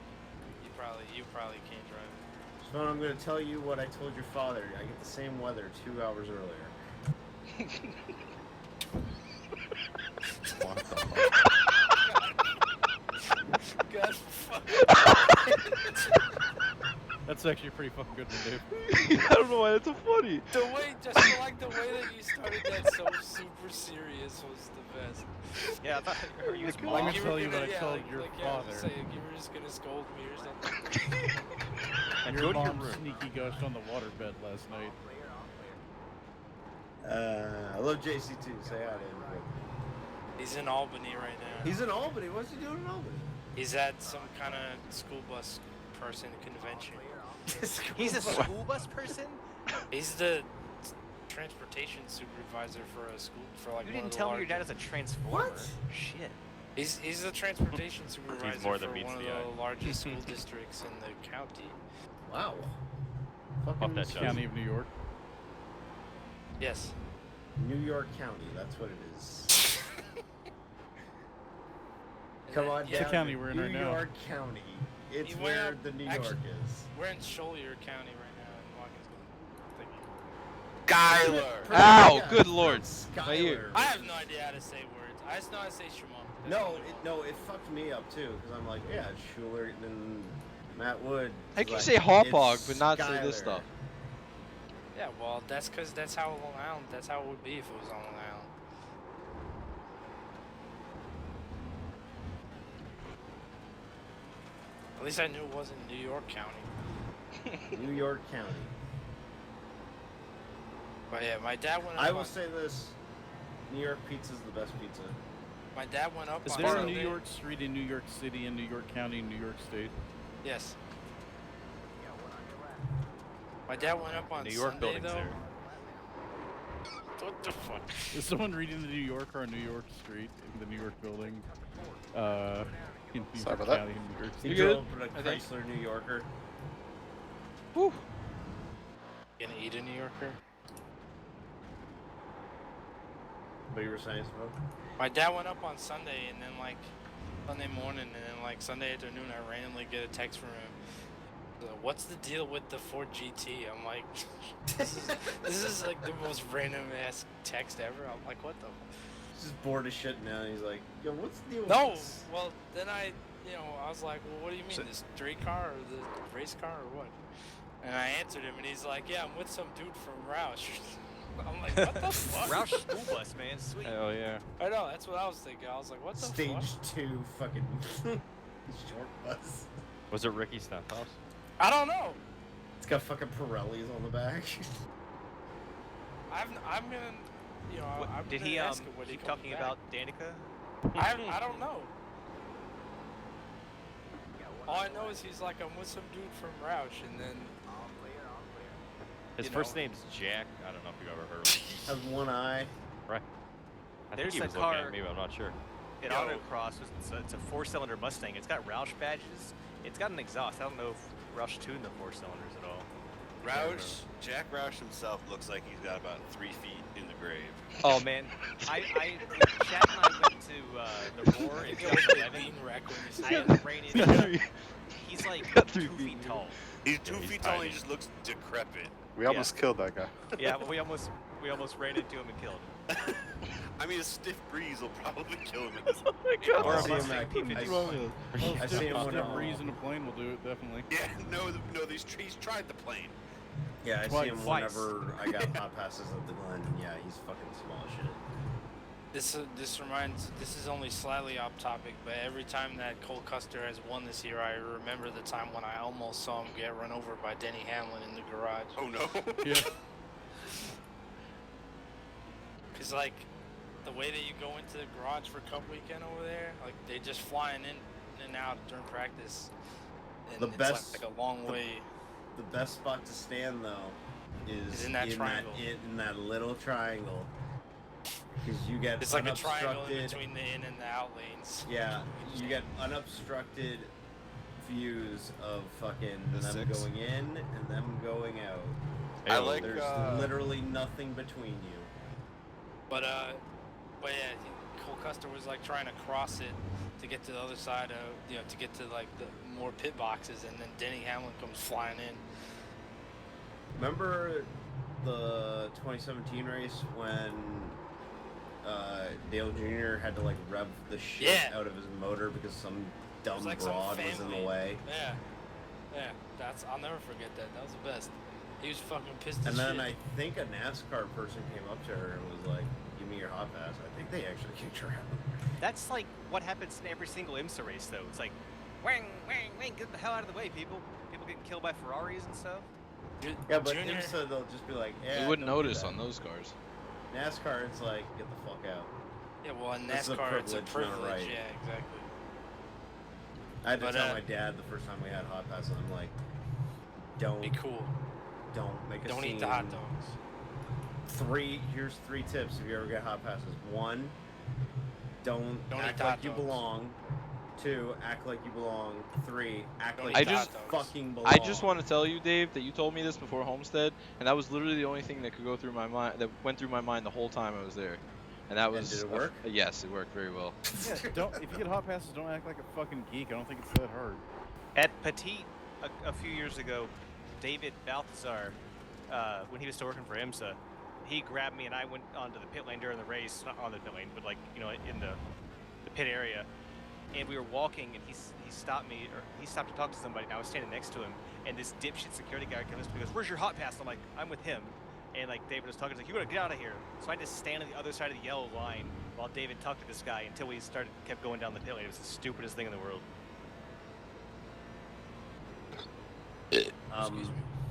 You probably can't drive it. So I'm gonna tell you what I told your father. I get the same weather 2 hours earlier. What the fuck? actually a pretty fucking good one, Dave. I don't know why that's so funny. The way, just like the way that you started that so super serious was the best. Yeah, I thought you was Let me mom. tell you what I told your Yeah, father. say, you were just gonna scold me or something. And Your go to your mom room. sneaky gushed on the waterbed last night. I love JC too. Say hi to him. He's in Albany right now. He's in Albany. What's he doing in Albany? He's at some kind of school bus person convention. He's a school bus person? He's the transportation supervisor for a school for like. You one didn't of the tell me your largest- dad is a transformer. What? Shit. He's the transportation supervisor more for than meets one of the eye. the largest school districts in the county. Wow. Off Fucking that chest. County of New York. Yes. New York County. That's what it is. Come on It's the down county to we're in New right now. York County. It's You where went the New actually- York is. We're in Scholier County right now in Watkins Glen. Skyler. Ow! Yeah, Good lord. Skylar. My ear. I have no idea how to say words. I just know how to say Shimon. No, it fucked me up too because I'm like, yeah, it's Schuler, then Matt Wood. How can you like, say hog it's but not say this Skylar. stuff? Yeah, well, that's because that's how Long Island. That's how it would be if it was on Long Island. At least I knew it wasn't New York County. New York County. But yeah, my dad went. I Up will on, say this: New York pizza's the best pizza. my dad went up. Is on there a Sunday. New York Street in New York City, in New York County, in New York State? Yes. My dad went up on New York Sunday building's though. there. What the fuck? Is someone reading the New Yorker on New York Street in the New York building? In New Sorry York about that. County, in New York He State. You good? drove in a I think. Chrysler New Yorker. Whew. Gonna eat a New Yorker? What you were saying, Smoke? My dad went up on Sunday, and then like Sunday morning, and then like Sunday afternoon, I randomly get a text from him. What's the deal with the Ford GT? I'm like, this is like the most random ass text ever. I'm like, what the? He's just bored as shit now. And he's like, yo, what's the deal with No. this? Well, then I was like, well, what do you mean, the street car or the race car or what? And I answered him, and he's like, yeah, I'm with some dude from Roush. I'm like, what the fuck? Roush school bus, man. Sweet. Hell yeah. I know, that's what I was thinking. I was like, what the fuck? Stage 2 fucking short bus. Was it Ricky Staffhouse? I don't know. It's got fucking Pirellis on the back. I'm gonna, I'm Did gonna he ask him when he keep comes talking back. about Danica? I don't know. All I know is he's like, I'm with some dude from Roush, and then His You first know. name's Jack. I don't know if you've ever heard of him. Has one eye. Right. I There's think he a was looking car- at me, but I'm not sure. At Yo. Autocross, it's a 4-cylinder Mustang. It's got Roush badges. It's got an exhaust. I don't know if Roush tuned the 4 cylinders at all. Jack Roush himself looks like he's got about 3 feet in the grave. Oh man, Chad and I went to the Roar in it was a 2011. bean wreck when you I said ran into He's like 2 feet tall. He's 2 he's feet tall and tiny. he just looks decrepit. We almost killed that guy. Yeah, but we almost ran into him and killed him. I mean, a stiff breeze will probably kill him at this Oh my god. Or a I see him Mustang at- P50. What's wrong with it? I see him when Stiff breeze in a plane will do it, definitely. Yeah, no, these trees tried the plane. Yeah, I see him Twice. whenever I got hot passes at the Glen. Yeah, he's fucking small as shit. This is only slightly off topic, but every time that Cole Custer has won this year, I remember the time when I almost saw him get run over by Denny Hamlin in the garage. Oh no. Yeah. Cause like, the way that you go into the garage for Cup weekend over there, like they just flying in and out during practice. And The it's best- like a long way. The best spot to stand though is in that triangle. in that little triangle. Because you get It's like a triangle in unobstructed. between the in and the out lanes. Yeah, you get unobstructed views of fucking The them six. going in and them going out. I like, There's literally nothing between you. But yeah, Cole Custer was like trying to cross it to get to the other side of, to get to like the more pit boxes, and then Denny Hamlin comes flying in. Remember the 2017 race when Dale Jr. had to like rev the shit Yeah. out of his motor because some dumb like some broad was in the family. way? Yeah. Yeah, I'll never forget that. That was the best. He was fucking pissed as And shit. then I think a NASCAR person came up to her and was like, "Give me your hot pass." I think they actually kicked her out. That's like what happens in every single IMSA race, though. It's like, wang, wang, wang, get the hell out of the way, people. People getting killed by Ferraris and stuff. Yeah, but IMSA, they'll just be like, "Yeah." You wouldn't don't do notice that." on those cars. NASCAR, it's like, get the fuck out. Yeah, well, in This is a NASCAR, it's a privilege, not a privilege. right. Yeah, exactly. I had to But, tell my dad the first time we had hot passes, I'm like, don't Be cool. Don't make a Don't scene. eat the hot dogs. Here's 3 tips if you ever get hot passes. 1, don't Don't act eat like hot you dogs. belong. 2, act like you belong. 3, act Don't like eat you hot dogs. fucking belong. I just want to tell you, Dave, that you told me this before Homestead, and that was literally the only thing that could go through my mind, that went through my mind the whole time I was there. And that was. did it work? Yes, it worked very well. Yeah, if you get hot passes, don't act like a fucking geek. I don't think it's that hard. At Petit, a few years ago, David Balthazar, when he was still working for IMSA, he grabbed me and I went onto the pit lane during the race, not on the pit lane, but like, you know, in the pit area. And we were walking and he stopped me, or he stopped to talk to somebody, and I was standing next to him, and this dipshit security guard comes to me and goes, "Where's your hot pass?" I'm like, "I'm with him." And like David was talking, he's like, "You gotta get out of here." So I had to stand on the other side of the yellow line while David talked to this guy until we kept going down the pit lane. It was the stupidest thing in the world.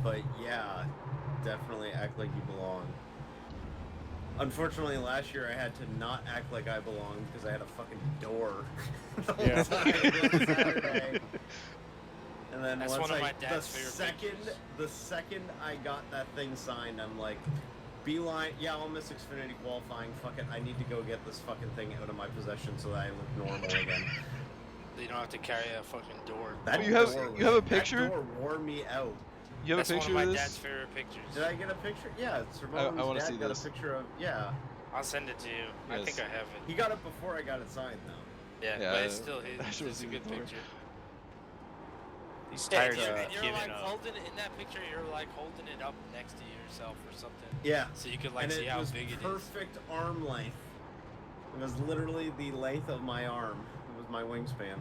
But yeah, definitely act like you belong. Unfortunately, last year I had to not act like I belonged because I had a fucking door. Yeah. Saturday. And then That's once one of my dad's favorite pictures. the second I got that thing signed, I'm like, beeline, yeah, I'll miss Xfinity qualifying. Fuck it, I need to go get this fucking thing out of my possession so that I look normal again. You don't have to carry a fucking door. That You have a that picture? door wore me out. You have That's a picture one of of my this? dad's favorite pictures. Did I get a picture? Yeah, Sir I Bones' wanna dad see got this. a picture of, yeah. I'll send it to you. I Yes. think I have it. He got it before I got it signed, though. Yeah, Yeah, but it's still that it's shows a you good the door. picture. He's Yeah, tired and you're, of and you're giving like up. holding it in that picture. You're like holding it up next to yourself or something. Yeah. So you could like And see it how was big it is. perfect arm length. It was literally the length of my arm. It was my wingspan.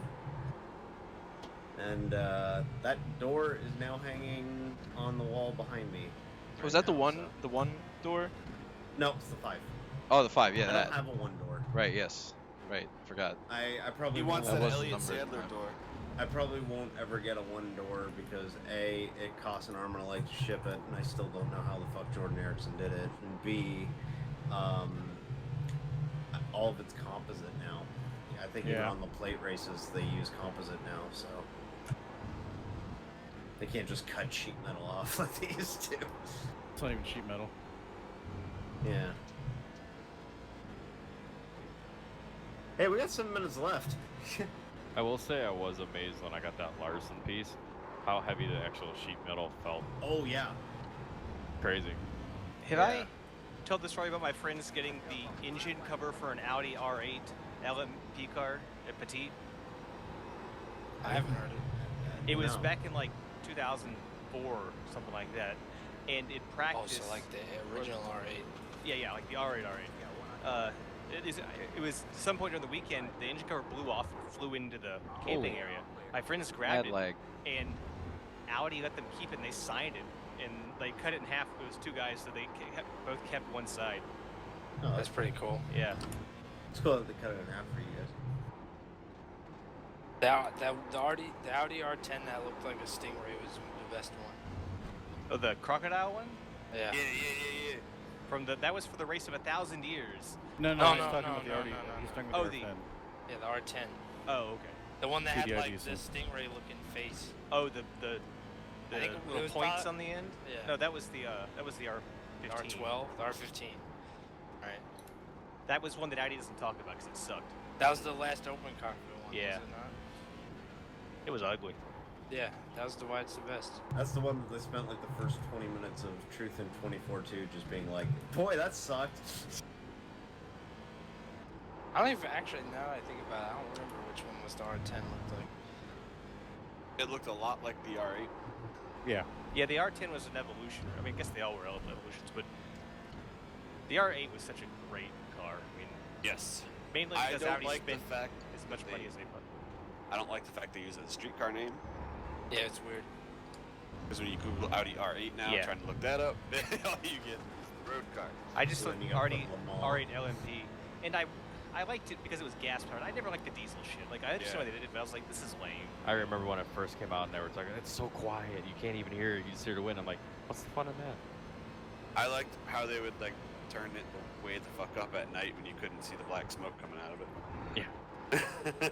And that door is now hanging on the wall behind me. Was right that now, so- the one door? No, it's the 5. Oh, the 5, yeah, I that. don't have a 1 door. Right, yes. Right, forgot. I probably He wants won't- that was the Elliott number. Sadler door. I probably won't ever get a 1 door because A, it costs an arm and a leg to ship it, and I still don't know how the fuck Jordan Erickson did it. And B, all of it's composite now. I think even Yeah. on the plate races they use composite now, so they can't just cut sheet metal off like they used to. It's not even sheet metal. Yeah. Hey, we got 7 minutes left. I will say I was amazed when I got that Larson piece, how heavy the actual sheet metal felt. Oh yeah. Crazy. Have I told the story about my friends getting the engine cover for an Audi R8 LMP car at Petit? I haven't heard it. It was No. back in like 2004 or something like that. And in Oh, practice... so like the original R8. Yeah, like the R8 R8. It was at some point during the weekend, the engine cover blew off and flew into the camping Oh. area. My friends grabbed Mad it, lag. and Audi let them keep it, and they signed it. And they cut it in half. It was 2 guys, so they both kept one side. Oh, That's pretty cool. Yeah. It's cool that they cut it in half for you guys. The Audi R10 that looked like a Stingray was the best one. Oh, the crocodile one? Yeah. Yeah. That was for the race of 1,000 years. No, No, he's no, talking no, about the no, Audi. no, no, He's no. talking about Oh, the the- R10. Yeah, the R10. Oh, okay. The one that had TDI like diesel. the Stingray looking face. Oh, the I think it little was points about- on the end. Yeah. No, that was the R15. The R12, the R15. Right. That was one that Audi doesn't talk about because it sucked. That was the last open cockpit one. Yeah. Was it not? It was ugly. Yeah, that was why it's the best. That's the one that they spent like the first 20 minutes of Truth in 24-2 just being like, boy, that sucked. I don't even actually, now that I think about it, I don't remember which one was the R10 looked like. It looked a lot like the R8. Yeah. Yeah, the R10 was an evolution. I mean, I guess they all were evolutions, but the R8 was such a great car. I mean, Yes. mainly I because don't Audi like spent the fact as much they- money as they put. I don't like the fact they use a streetcar name. Yeah, it's weird. Because when you Google Audi R8 now, Yeah. trying to look that up, all you get is the road car. I just So looked then you gotta already put them all- R8 LMP, and I liked it because it was gas powered. I never liked the diesel shit. Like I understand why they did it, but I was like, this is lame. I remember when it first came out and they were talking, it's so quiet, you can't even hear it, you just hear the wind. I'm like, what's the fun in that? I liked how they would like turn it way the fuck up at night when you couldn't see the black smoke coming out of it. Yeah.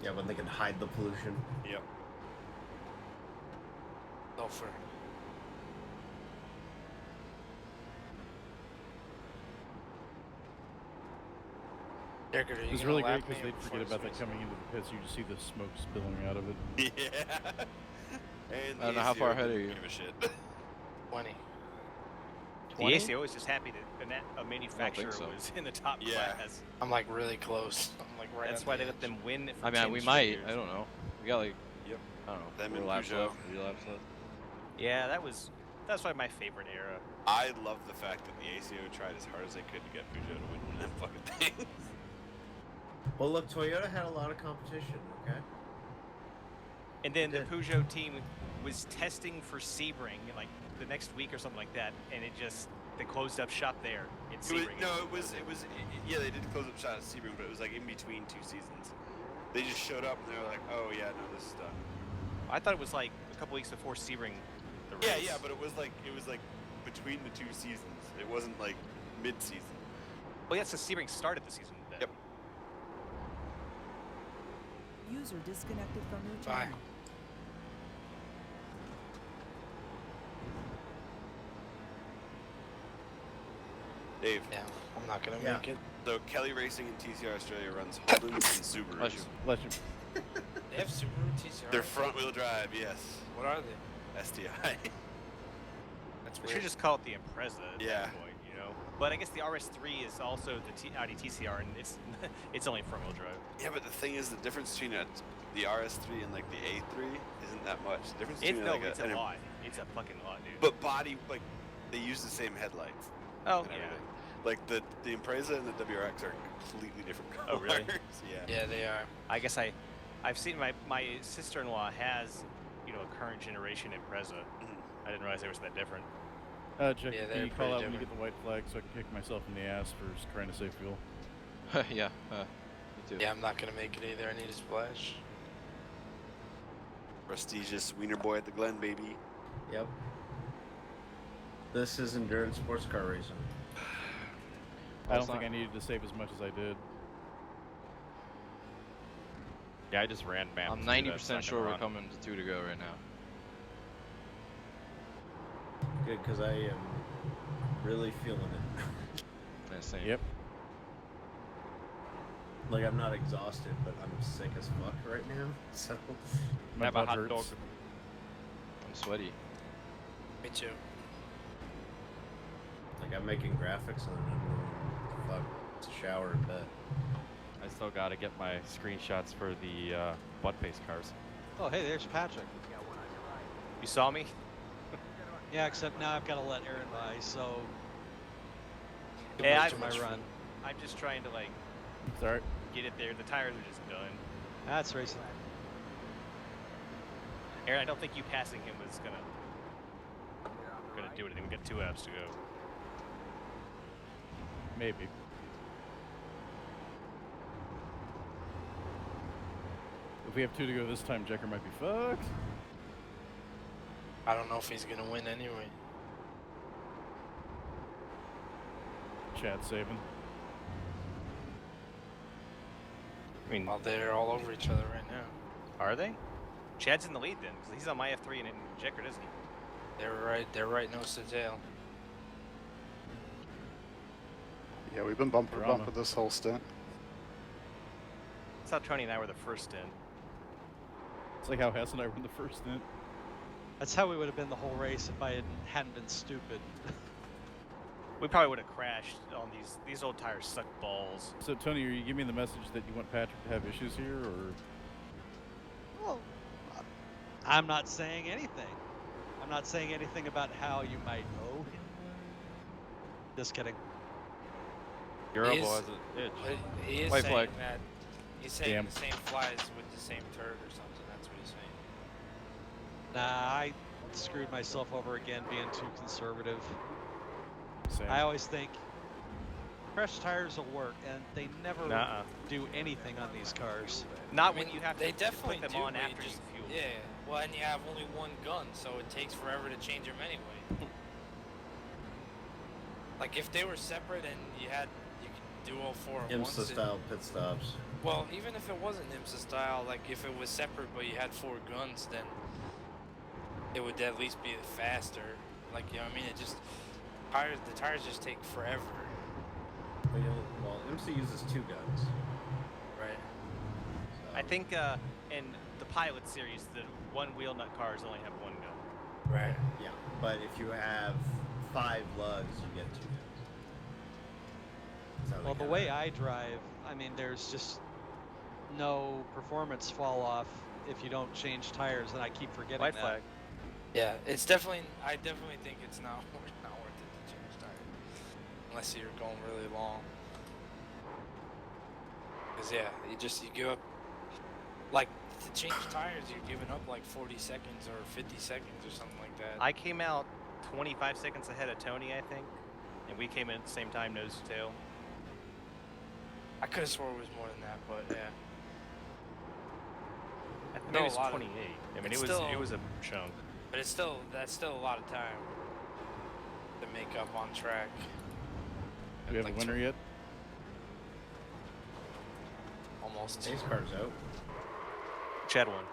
Yeah, when they can hide the pollution. Yep. Sulfur. Decker, It was really great because they'd forget about that coming into the pits. You just see the smoke spilling out of it. Yeah. And I don't know how far ahead are you. Give a shit. 20. The ACO was just happy that a manufacturer so. was in the top Yeah. class. I'm like really close. I'm like right. That's on why the they let edge. them win. For I mean, 10 we straight might. years. I don't know. We got like, Yep. I don't know, Them 4 and laps Peugeot. left, 3 laps left. Yeah, that's probably my favorite era. I love the fact that the ACO tried as hard as they could to get Peugeot to win one of them fucking things. Well, look, Toyota had a lot of competition. Okay. And then the Good. Peugeot team was testing for Sebring in like the next week or something like that, and they closed up shop there in Sebring. Yeah, they did close up shop at Sebring, but it was like in between 2 seasons. They just showed up and they were like, oh yeah, no, this is done. I thought it was like a couple weeks before Sebring. The race. Yeah, but it was like between the 2 seasons. It wasn't like mid-season. Well, yeah, so Sebring started the season then. Yep. User disconnected from your Bye. channel. Dave. Yeah, I'm not gonna Yeah. make it. So Kelly Racing and TCR Australia runs Holdens and Subarus. Bless you. Bless you. They have Subaru TCR. They're front-wheel drive, yes. What are they? STI. That's We weird. should just call it the Impreza at Yeah. that point, you know. But I guess the RS3 is also the Audi TCR, and it's only front-wheel drive. Yeah, but the thing is, the difference between the RS3 and like the A3 isn't that much. The difference It's between no, like it's a lot. It's a fucking lot, dude. But body, like, they use the same headlights. Oh, and yeah. everything. Like the Impreza and the WRX are completely different colors. Oh, really? Yeah. Yeah, they are. I guess I've seen my sister-in-law has, you know, a current generation Impreza. I didn't realize they were that different. Jack, Yeah, can they're you call pretty out when you different. get the white flag so I can kick myself in the ass for trying to save fuel? Yeah, me too. Yeah, I'm not gonna make it either. I need a splash. Prestigious Wienerboi at the Glen, baby. Yep. This is endurance sports car racing. I don't think I needed to save as much as I did. Yeah, I just ran Bam. I'm to do that 90% second sure we're run. coming to 2 to go right now. Good, because I am really feeling it. Yeah, same. Yep. Like, I'm not exhausted, but I'm sick as fuck right now. So, My Have a butt hot hurts. dog. I'm sweaty. Me too. like, I'm making graphics and then I'm going to shower in bed. I still gotta get my screenshots for the butt paste cars. Oh, hey, there's Patrick. You saw me? Yeah, except now I've got to let Aaron by, so Hey, to my run. I'm just trying to like Sorry. get it there. The tires are just done. That's racing. Aaron, I don't think you passing him was gonna do anything. We got 2 laps to go. Maybe. If we have 2 to go this time, Jekker might be fucked. I don't know if he's gonna win anyway. Chad saving. I mean, Well, they're all over each other right now. are they? Chad's in the lead then, because he's on my F3 and Jekker isn't. They're right nose to tail. Yeah, we've been bumper to Drama. bumper this whole stint. I thought Tony and I were the first in. It's like how Hess and I were in the first stint. That's how we would have been the whole race if I hadn't been stupid. We probably would have crashed on these old tires suck balls. So, Tony, are you giving me the message that you want Patrick to have issues here, or? Well, I'm not saying anything. I'm not saying anything about how you might owe him. Just kidding. Euro He's- has an itch. But he is White saying flag. that he's saying Damn. the same flies with the same turd or something. That's what he's saying. Nah, I screwed myself over again being too conservative. Same. I always think fresh tires will work, and they never Nuh-uh. do anything on these cars. Not I mean, when you have they to definitely put them do, on but after you just, you fuel. Yeah, well, and you have only one gun, so it takes forever to change them anyway. Like if they were separate and you could do all four at once. IMSA style pit stops. Well, even if it wasn't IMSA style, like if it was separate but you had 4 guns, then it would at least be faster. Like, you know what I mean? It just the tires just take forever. Well, IMSA uses 2 guns. Right. I think in the Pilot series, the one wheel nut cars only have 1 gun. Right. Yeah, but if you have 5 lugs, you get 2 guns. That's how Well, they the get way it. I drive, I mean, there's just no performance fall off if you don't change tires, and I keep forgetting White that. flag. Yeah, it's definitely. I definitely think it's not worth it to change tires, unless you're going really long. Cause yeah, you give up. Like to change tires, you're giving up like 40 seconds or 50 seconds or something like that. I came out 25 seconds ahead of Tony, I think, and we came in at the same time, nose to tail. I could have swore it was more than that, but yeah. I think No, it was a lot 28. I mean, it's it still- was a chunk. But that's still a lot of time to make up on track. Do we have a winner yet? Almost. Pace car's out. Chad won.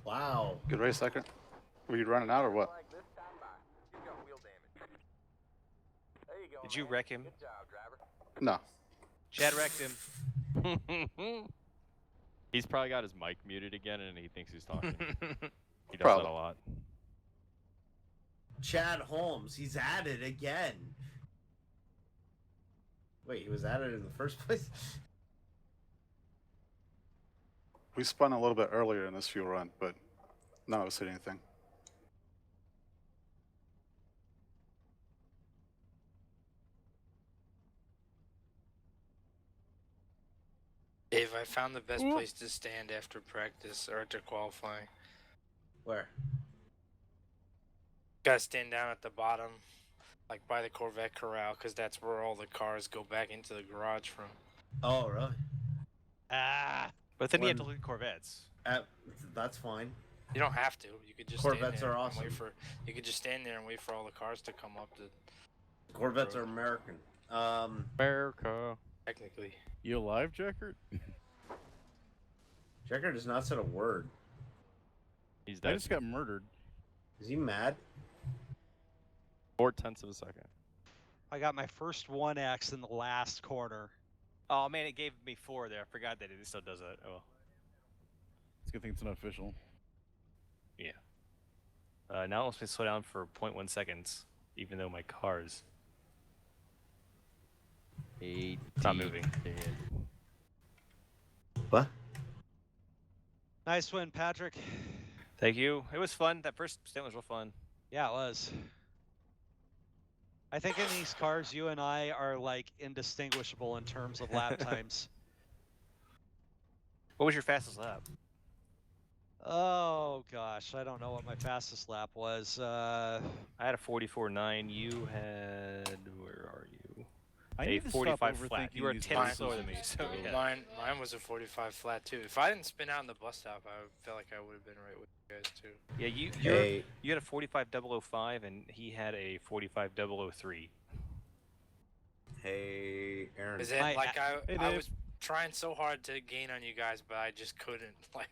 Wow. Good race, second. Were you running out or what? Did you wreck him? No. Chad wrecked him. He's probably got his mic muted again, and he thinks he's talking. He does Probably. that a lot. Chad Holmes, he's at it again. Wait, he was at it in the first place? We spun a little bit earlier in this fuel run, but none of us hit anything. Dave, I found the best place to stand after practice or after qualifying. Where? Gotta stand down at the bottom, like by the Corvette corral, because that's where all the cars go back into the garage from. Oh, really? Ah. But then you have to When- look at Corvettes. That's fine. You don't have to. You could just Corvettes stand there are and wait awesome. for. You could just stand there and wait for all the cars to come up to. Corvettes are American. America. Technically. You alive, Jackert? Jacker does not say a word. He's I dead. just got murdered. Is he mad? 0.4 of a second. I got my first 1X in the last corner. Oh man, it gave me 4 there. I forgot that it still does that. Oh. It's a good thing it's not official. Yeah. Now it wants me to slow down for 0.1 seconds, even though my car's not moving. What? Nice win, Patrick. Thank you. It was fun. That first stint was real fun. Yeah, it was. I think in these cars, you and I are like indistinguishable in terms of lap times. What was your fastest lap? Oh gosh, I don't know what my fastest lap was. I had a 44.9. You had, where are you? I A need to stop 45 flat. You were overthinking 10 these slower than me. races. So yeah. Mine was a 45 flat too. If I didn't spin out in the bus stop, I feel like I would have been right with you guys too. Yeah, Hey. you had a 45.005 and he had a 45.003. Hey, Aaron. Is it Hey, I Dave. was trying so hard to gain on you guys, but I just couldn't. Like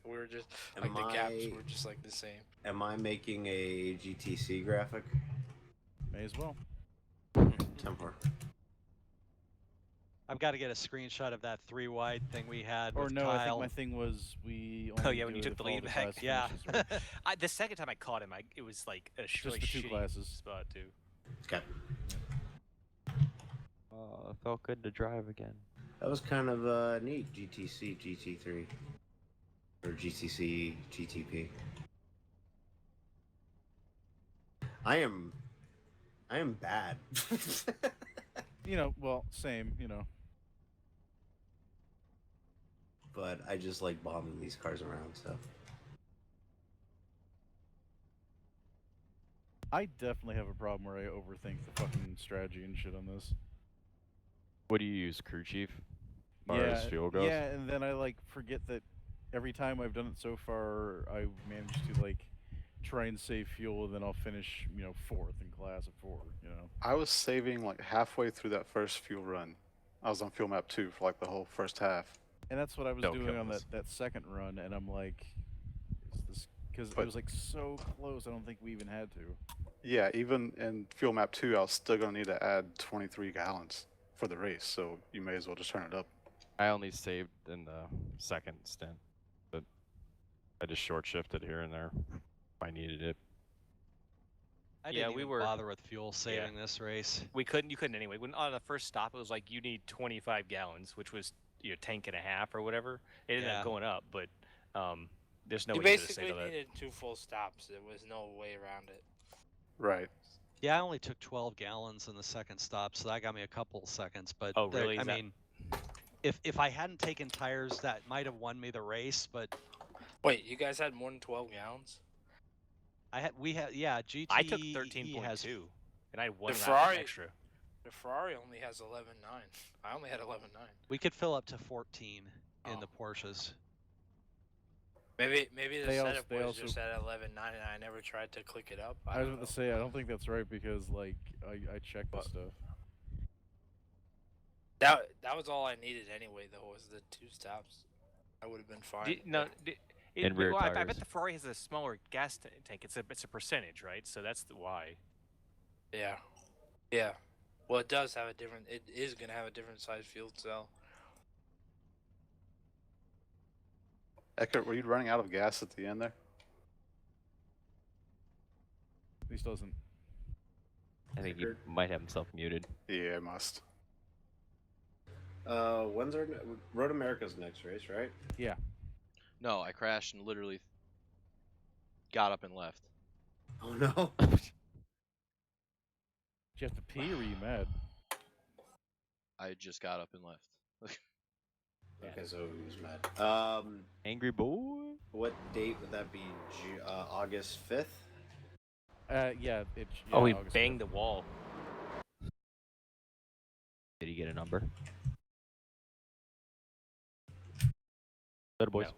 we were just like the gaps were just like the same. Am I making a GTC graphic? May as well. Temper. I've got to get a screenshot of that 3 wide thing we had Or with no, I Kyle. think my thing was we. Oh only yeah, when do you it took if the all lead back. class Yeah. finishes are- The second time I caught him, it was like a really the 2 shitty classes. spot too. Okay. It felt good to drive again. That was kind of neat. GTC, GT3. Or GTC, GTP. I am bad. You know, well, same. You know. But I just like bombing these cars around, so. I definitely have a problem where I overthink the fucking strategy and shit on this. What do you use, crew chief? As far Yeah, as fuel goes? yeah, and then I like forget that every time I've done it so far, I've managed to like try and save fuel, and then I'll finish, you know, 4th in class at 4. You know. I was saving like halfway through that first fuel run. I was on fuel map 2 for like the whole first half. And that's what I was Don't doing kill on us. that second run, and I'm like, is this because it But- was like so close? I don't think we even had to. Yeah, even in fuel map 2, I was still gonna need to add 23 gallons for the race, so you may as well just turn it up. I only saved in the second stint, but I just short shifted here and there if I needed it. I Yeah, didn't we even were- bother with fuel saving this race. You couldn't anyway. When on the first stop, it was like you need 25 gallons, which was your tank and a half or whatever. It ended Yeah. up going up, but there's no You way to basically save that. needed 2 full stops. There was no way around it. Right. Yeah, I only took 12 gallons in the second stop, so that got me a couple seconds. But Oh, really? I Is that- mean, if I hadn't taken tires, that might have won me the race. But Wait, you guys had more than 12 gallons? we had GT. I took has 13.2, and I had one The lap Ferrari- extra. The Ferrari only has 11.9. I only had 11.9. We could fill up to 14 in Oh. the Porsches. Maybe the They setup also- was just at 11.9 and I never tried to click it up. I was don't about to know. say I don't think that's right because like I checked this stuff. That was all I needed anyway, though, was the 2 stops. I would have been fine. And rear I tires. bet the Ferrari has a smaller gas tank. It's a percentage, right? So that's why. Yeah. Yeah. Well, it does have a different. It is gonna have a different size fuel cell. Eckert, were you running out of gas at the end there? At least doesn't. I think he might have himself muted. Yeah, it must. When's our Road America's next race, right? Yeah. No, I crashed and literally got up and left. Oh no. Did you have to pee or were you mad? I just got up and left. Okay, so he was mad. Angry boy. What date would that be? August 5th? Yeah. Oh, he August banged 5th. the wall. Did he get a number? Better boys. No.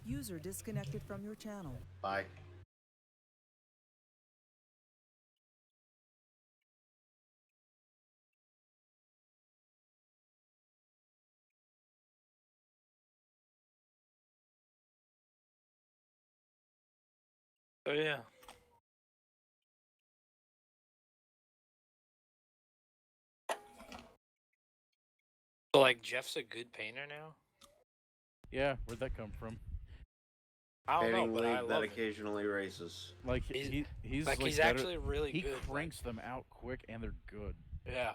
User disconnected from your channel. Bye. Oh yeah. So like Jeff's a good painter now. Yeah, where'd that come from? I don't know, Painting but I league that love it. occasionally races. Like He's like he's better- actually really he good. cranks them out quick and they're good. Yeah,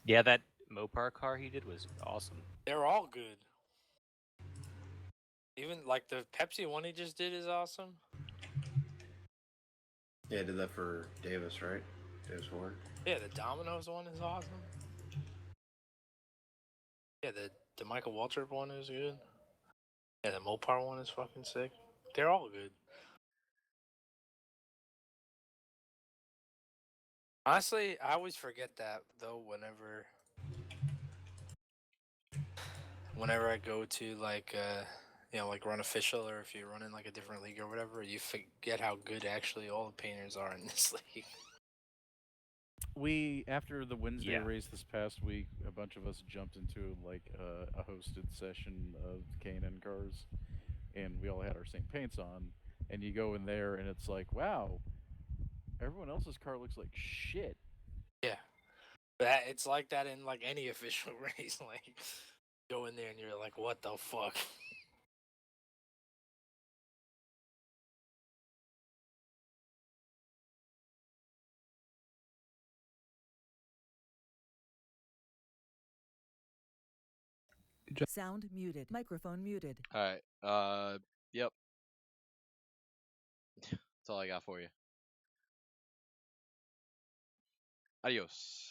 Yeah, that Mopar car he did was awesome. they're all good. Even like the Pepsi one he just did is awesome. Yeah, I did that for Davis, right? Davis Warren. Yeah, the Domino's one is awesome. Yeah, the Michael Waltrip one is good. Yeah, the Mopar one is fucking sick. They're all good. Honestly, I always forget that though whenever I go to like like run official, or if you're running like a different league or whatever, you forget how good actually all the painters are in this league. We after the Wednesday Yeah. race this past week, a bunch of us jumped into like a hosted session of K&N cars, and we all had our same paints on. And you go in there, and it's like, wow, everyone else's car looks like shit. Yeah, but it's like that in like any official race. Like, go in there and you're like, what the fuck? Sound muted. Microphone muted. Alright, yep. That's all I got for you. Adios.